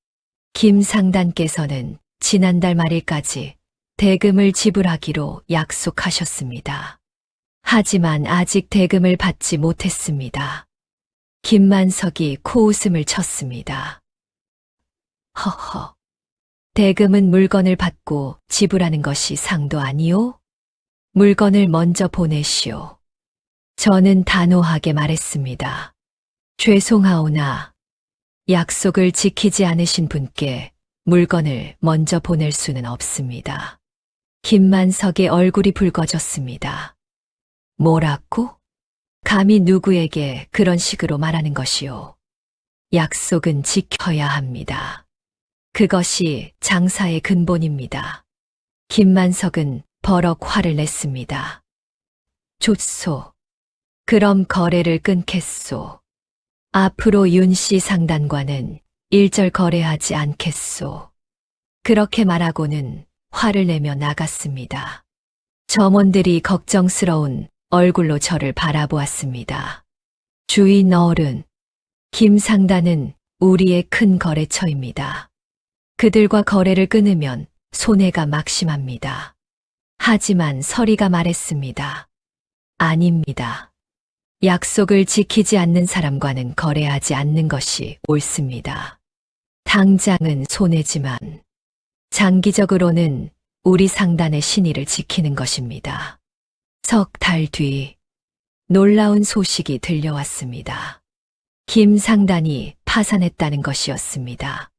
Speaker 1: 김상단께서는 지난달 말일까지 대금을 지불하기로 약속하셨습니다. 하지만 아직 대금을 받지 못했습니다. 김만석이 코웃음을 쳤습니다. 허허. 대금은 물건을 받고 지불하는 것이 상도 아니오? 물건을 먼저 보내시오. 저는 단호하게 말했습니다. 죄송하오나 약속을 지키지 않으신 분께 물건을 먼저 보낼 수는 없습니다. 김만석의 얼굴이 붉어졌습니다. 뭐라고? 감히 누구에게 그런 식으로 말하는 것이오? 약속은 지켜야 합니다. 그것이 장사의 근본입니다. 김만석은 버럭 화를 냈습니다. 좋소. 그럼 거래를 끊겠소. 앞으로 윤씨 상단과는 일절 거래하지 않겠소. 그렇게 말하고는 화를 내며 나갔습니다. 점원들이 걱정스러운 얼굴로 저를 바라보았습니다. 주인 어른, 김상단은 우리의 큰 거래처입니다. 그들과 거래를 끊으면 손해가 막심합니다. 하지만 설이가 말했습니다. 아닙니다. 약속을 지키지 않는 사람과는 거래하지 않는 것이 옳습니다. 당장은 손해지만 장기적으로는 우리 상단의 신의를 지키는 것입니다. 석 달 뒤 놀라운 소식이 들려왔습니다. 김 상단이 파산했다는 것이었습니다.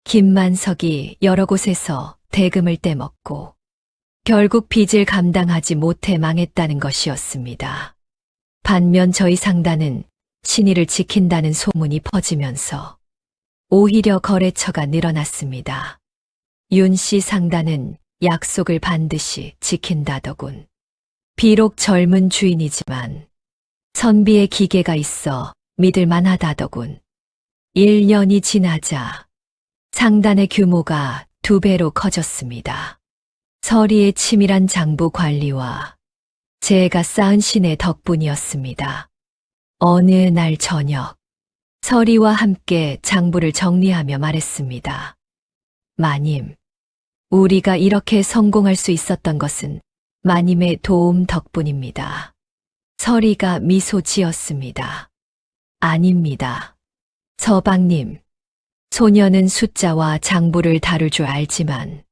Speaker 1: 김만석이 여러 곳에서 대금을 떼먹고 결국 빚을 감당하지 못해 망했다는 것이었습니다. 반면 저희 상단은 신의를 지킨다는 소문이 퍼지면서 오히려 거래처가 늘어났습니다. 윤씨 상단은 약속을 반드시 지킨다더군. 비록 젊은 주인이지만 선비의 기계가 있어 믿을만 하다더군. 1년이 지나자 상단의 규모가 2배로 커졌습니다. 서리의 치밀한 장부 관리와 제가 쌓은 신의 덕분이었습니다. 어느 날 저녁, 서리와 함께 장부를 정리하며 말했습니다. 마님, 우리가 이렇게 성공할 수 있었던 것은 마님의 도움 덕분입니다. 서리가 미소 지었습니다. 아닙니다. 서방님, 소녀는 숫자와 장부를 다룰 줄 알지만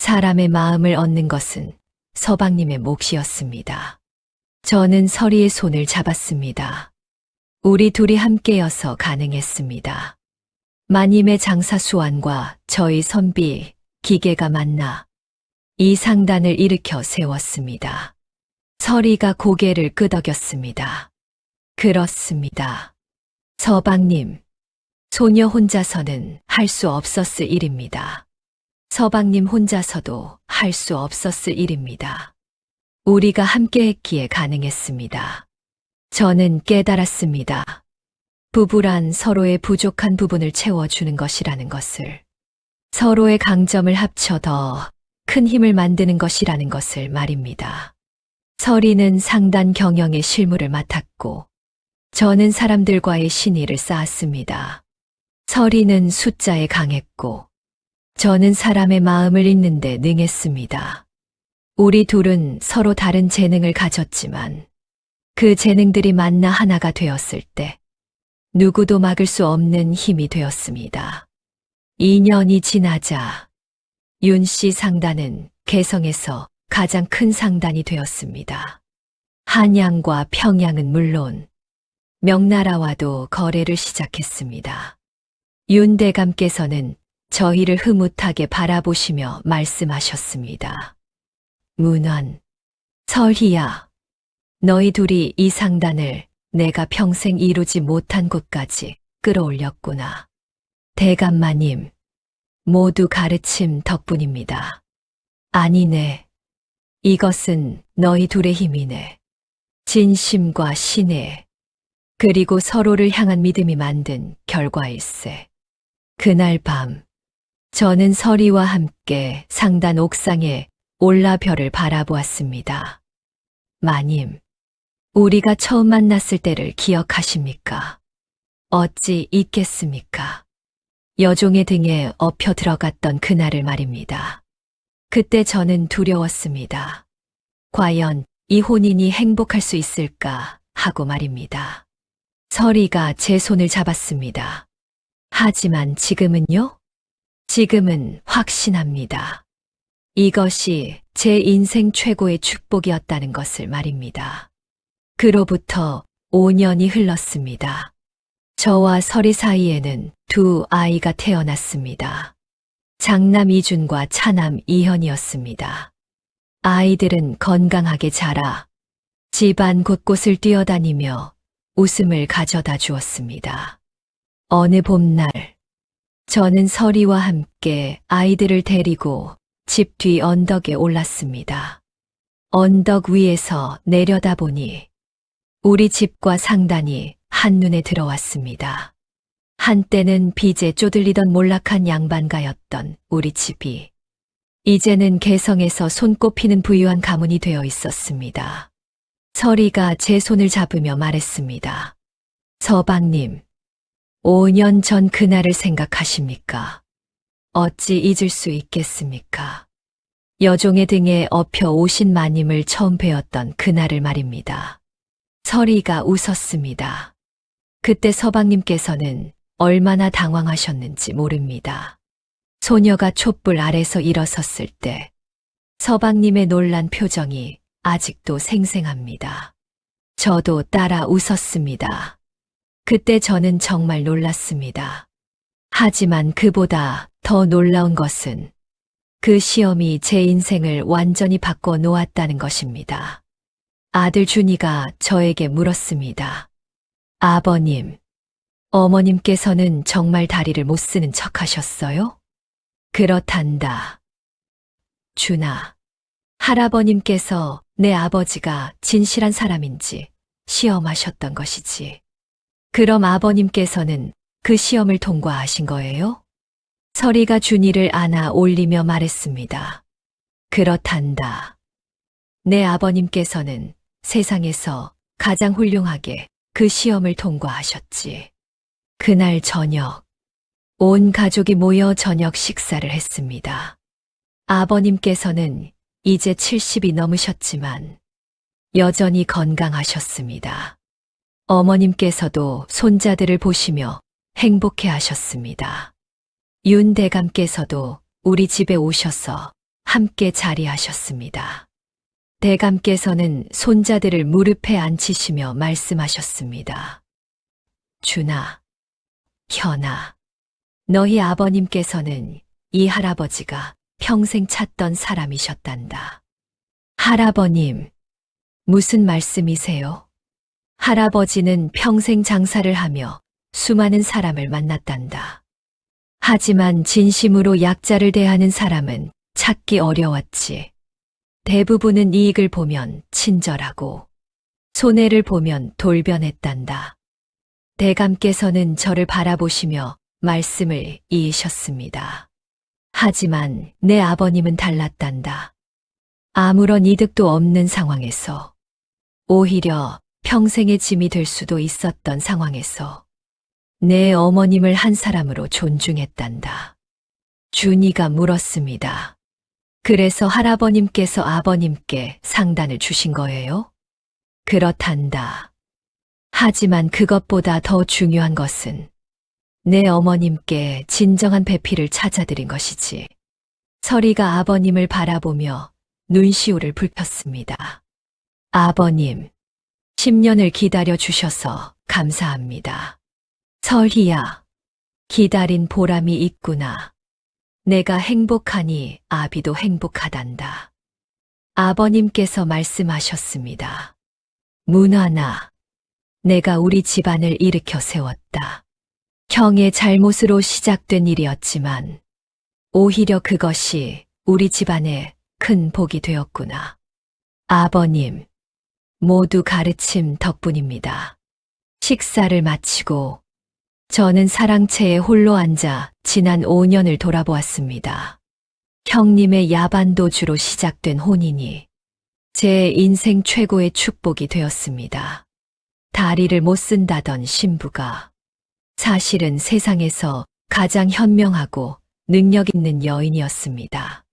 Speaker 1: 사람의 마음을 얻는 것은 서방님의 몫이었습니다. 저는 서리의 손을 잡았습니다. 우리 둘이 함께여서 가능했습니다. 마님의 장사 수완과 저희 선비, 기계가 만나 이 상단을 일으켜 세웠습니다. 서리가 고개를 끄덕였습니다. 그렇습니다. 서방님, 소녀 혼자서는 할 수 없었을 일입니다. 서방님 혼자서도 할 수 없었을 일입니다. 우리가 함께했기에 가능했습니다. 저는 깨달았습니다. 부부란 서로의 부족한 부분을 채워주는 것이라는 것을, 서로의 강점을 합쳐 더 큰 힘을 만드는 것이라는 것을 말입니다. 서리는 상단 경영의 실무를 맡았고, 저는 사람들과의 신의를 쌓았습니다. 서리는 숫자에 강했고, 저는 사람의 마음을 읽는 데 능했습니다. 우리 둘은 서로 다른 재능을 가졌지만, 그 재능들이 만나 하나가 되었을 때, 누구도 막을 수 없는 힘이 되었습니다. 2년이 지나자, 윤씨 상단은 개성에서 가장 큰 상단이 되었습니다. 한양과 평양은 물론 명나라와도 거래를 시작했습니다. 윤 대감께서는 저희를 흐뭇하게 바라보시며 말씀하셨습니다. 문원, 설희야, 너희 둘이 이 상단을 내가 평생 이루지 못한 곳까지 끌어올렸구나. 대감마님, 모두 가르침 덕분입니다. 아니네. 이것은 너희 둘의 힘이네. 진심과 신의, 그리고 서로를 향한 믿음이 만든 결과일세. 그날 밤, 저는 서리와 함께 상단 옥상에 올라 별을 바라보았습니다. 마님, 우리가 처음 만났을 때를 기억하십니까? 어찌 잊겠습니까? 여종의 등에 엎혀 들어갔던 그날을 말입니다. 그때 저는 두려웠습니다. 과연 이 혼인이 행복할 수 있을까 하고 말입니다. 서리가 제 손을 잡았습니다. 하지만 지금은요? 지금은 확신합니다. 이것이 제 인생 최고의 축복이었다는 것을 말입니다. 그로부터 5년이 흘렀습니다. 저와 서리 사이에는 두 아이가 태어났습니다. 장남 이준과 차남 이현이었습니다. 아이들은 건강하게 자라 집안 곳곳을 뛰어다니며 웃음을 가져다 주었습니다. 어느 봄날, 저는 서리와 함께 아이들을 데리고 집 뒤 언덕에 올랐습니다. 언덕 위에서 내려다보니 우리 집과 상단이 한눈에 들어왔습니다. 한때는 빚에 쪼들리던 몰락한 양반가였던 우리 집이 이제는 개성에서 손꼽히는 부유한 가문이 되어 있었습니다. 서리가 제 손을 잡으며 말했습니다. 서방님, 5년 전 그날을 생각하십니까? 어찌 잊을 수 있겠습니까? 여종의 등에 엎혀 오신 마님을 처음 뵈었던 그날을 말입니다. 서리가 웃었습니다. 그때 서방님께서는 얼마나 당황하셨는지 모릅니다. 소녀가 촛불 아래서 일어섰을 때 서방님의 놀란 표정이 아직도 생생합니다. 저도 따라 웃었습니다. 그때 저는 정말 놀랐습니다. 하지만 그보다 더 놀라운 것은 그 시험이 제 인생을 완전히 바꿔 놓았다는 것입니다. 아들 준이가 저에게 물었습니다. 아버님, 어머님께서는 정말 다리를 못 쓰는 척 하셨어요? 그렇단다. 준아, 할아버님께서 내 아버지가 진실한 사람인지 시험하셨던 것이지. 그럼 아버님께서는 그 시험을 통과하신 거예요? 서리가 준이를 안아 올리며 말했습니다. 그렇단다. 내 아버님께서는 세상에서 가장 훌륭하게 그 시험을 통과하셨지. 그날 저녁, 온 가족이 모여 저녁 식사를 했습니다. 아버님께서는 이제 70이 넘으셨지만 여전히 건강하셨습니다. 어머님께서도 손자들을 보시며 행복해 하셨습니다. 윤 대감께서도 우리 집에 오셔서 함께 자리하셨습니다. 대감께서는 손자들을 무릎에 앉히시며 말씀하셨습니다. 준아, 현아, 너희 아버님께서는 이 할아버지가 평생 찾던 사람이셨단다. 할아버님, 무슨 말씀이세요? 할아버지는 평생 장사를 하며 수많은 사람을 만났단다. 하지만 진심으로 약자를 대하는 사람은 찾기 어려웠지. 대부분은 이익을 보면 친절하고 손해를 보면 돌변했단다. 대감께서는 저를 바라보시며 말씀을 이으셨습니다. 하지만 내 아버님은 달랐단다. 아무런 이득도 없는 상황에서, 오히려 평생의 짐이 될 수도 있었던 상황에서 내 어머님을 한 사람으로 존중했단다. 준이가 물었습니다. 그래서 할아버님께서 아버님께 상단을 주신 거예요? 그렇단다. 하지만 그것보다 더 중요한 것은 내 어머님께 진정한 배필을 찾아드린 것이지. 서리가 아버님을 바라보며 눈시울을 붉혔습니다. 아버님, 10년을 기다려 주셔서 감사합니다. 설희야, 기다린 보람이 있구나. 내가 행복하니 아비도 행복하단다. 아버님께서 말씀하셨습니다. 문화나, 내가 우리 집안을 일으켜 세웠다. 형의 잘못으로 시작된 일이었지만 오히려 그것이 우리 집안에 큰 복이 되었구나. 아버님, 모두 가르침 덕분입니다. 식사를 마치고 저는 사랑채에 홀로 앉아 지난 5년을 돌아보았습니다. 형님의 야반도주로 시작된 혼인이 제 인생 최고의 축복이 되었습니다. 다리를 못 쓴다던 신부가 사실은 세상에서 가장 현명하고 능력 있는 여인이었습니다.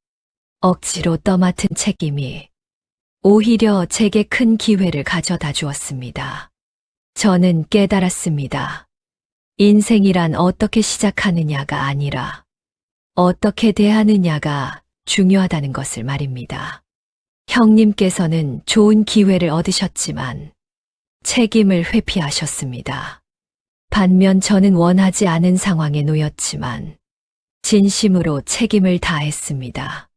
Speaker 1: 억지로 떠맡은 책임이 오히려 제게 큰 기회를 가져다 주었습니다. 저는 깨달았습니다. 인생이란 어떻게 시작하느냐가 아니라 어떻게 대하느냐가 중요하다는 것을 말입니다. 형님께서는 좋은 기회를 얻으셨지만 책임을 회피하셨습니다. 반면 저는 원하지 않은 상황에 놓였지만 진심으로 책임을 다했습니다.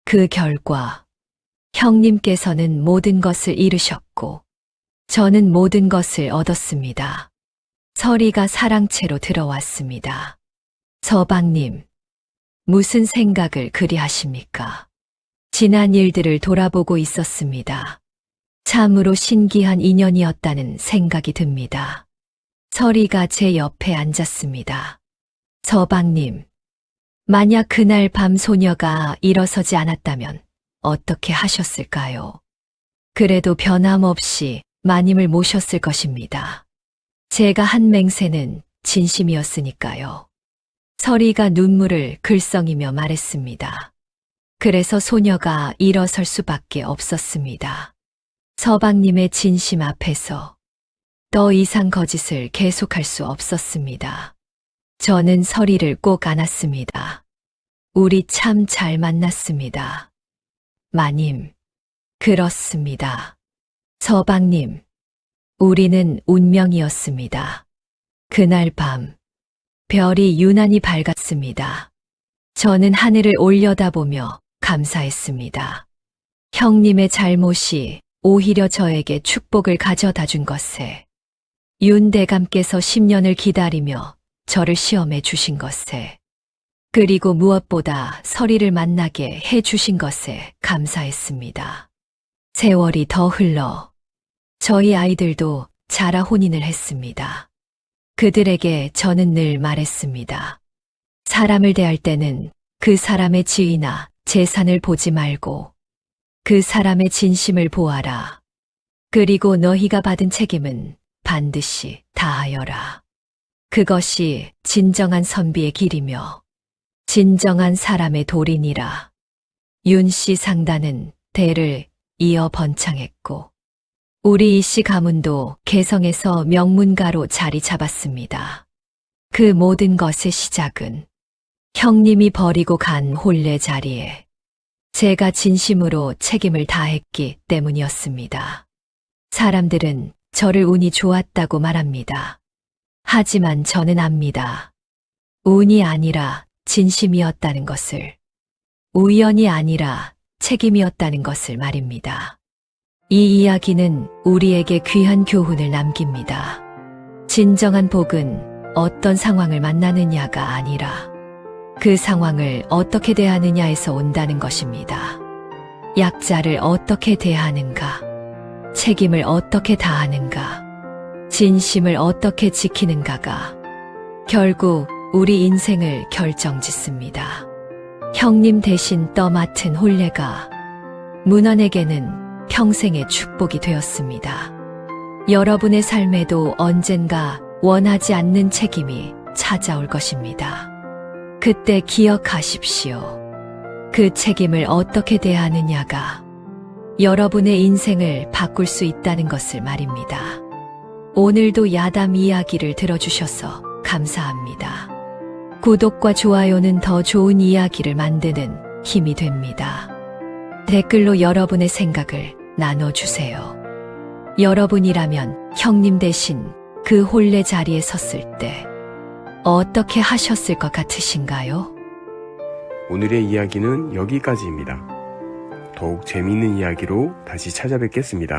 Speaker 1: 그 결과 형님께서는 모든 것을 잃으셨고 저는 모든 것을 얻었습니다. 서리가 사랑채로 들어왔습니다. 서방님, 무슨 생각을 그리 하십니까? 지난 일들을 돌아보고 있었습니다. 참으로 신기한 인연이었다는 생각이 듭니다. 서리가 제 옆에 앉았습니다. 서방님, 만약 그날 밤 소녀가 일어서지 않았다면 어떻게 하셨을까요? 그래도 변함없이 마님을 모셨을 것입니다. 제가 한 맹세는 진심이었으니까요. 서리가 눈물을 글썽이며 말했습니다. 그래서 소녀가 일어설 수밖에 없었습니다. 서방님의 진심 앞에서 더 이상 거짓을 계속할 수 없었습니다. 저는 서리를 꼭 안았습니다. 우리 참 잘 만났습니다. 마님, 그렇습니다. 서방님, 우리는 운명이었습니다. 그날 밤, 별이 유난히 밝았습니다. 저는 하늘을 올려다보며 감사했습니다. 형님의 잘못이 오히려 저에게 축복을 가져다 준 것에, 윤 대감께서 10년을 기다리며 저를 시험해 주신 것에, 그리고 무엇보다 서리를 만나게 해 주신 것에 감사했습니다. 세월이 더 흘러 저희 아이들도 자라 혼인을 했습니다. 그들에게 저는 늘 말했습니다. 사람을 대할 때는 그 사람의 지위나 재산을 보지 말고 그 사람의 진심을 보아라. 그리고 너희가 받은 책임은 반드시 다하여라. 그것이 진정한 선비의 길이며 진정한 사람의 도리니라. 윤씨 상단은 대를 이어 번창했고 우리 이씨 가문도 개성에서 명문가로 자리 잡았습니다. 그 모든 것의 시작은 형님이 버리고 간 혼례 자리에 제가 진심으로 책임을 다했기 때문이었습니다. 사람들은 저를 운이 좋았다고 말합니다. 하지만 저는 압니다. 운이 아니라 진심이었다는 것을, 우연이 아니라 책임이었다는 것을 말입니다. 이 이야기는 우리에게 귀한 교훈을 남깁니다. 진정한 복은 어떤 상황을 만나느냐가 아니라 그 상황을 어떻게 대하느냐에서 온다는 것입니다. 약자를 어떻게 대하는가, 책임을 어떻게 다하는가, 진심을 어떻게 지키는가가 결국 우리 인생을 결정짓습니다. 형님 대신 떠맡은 혼례가 문헌에게는 평생의 축복이 되었습니다. 여러분의 삶에도 언젠가 원하지 않는 책임이 찾아올 것입니다. 그때 기억하십시오. 그 책임을 어떻게 대하느냐가 여러분의 인생을 바꿀 수 있다는 것을 말입니다. 오늘도 야담 이야기를 들어주셔서 감사합니다. 구독과 좋아요는 더 좋은 이야기를 만드는 힘이 됩니다. 댓글로 여러분의 생각을 나눠주세요. 여러분이라면 형님 대신 그 혼례 자리에 섰을 때 어떻게 하셨을 것 같으신가요?
Speaker 2: 오늘의 이야기는 여기까지입니다. 더욱 재미있는 이야기로 다시 찾아뵙겠습니다.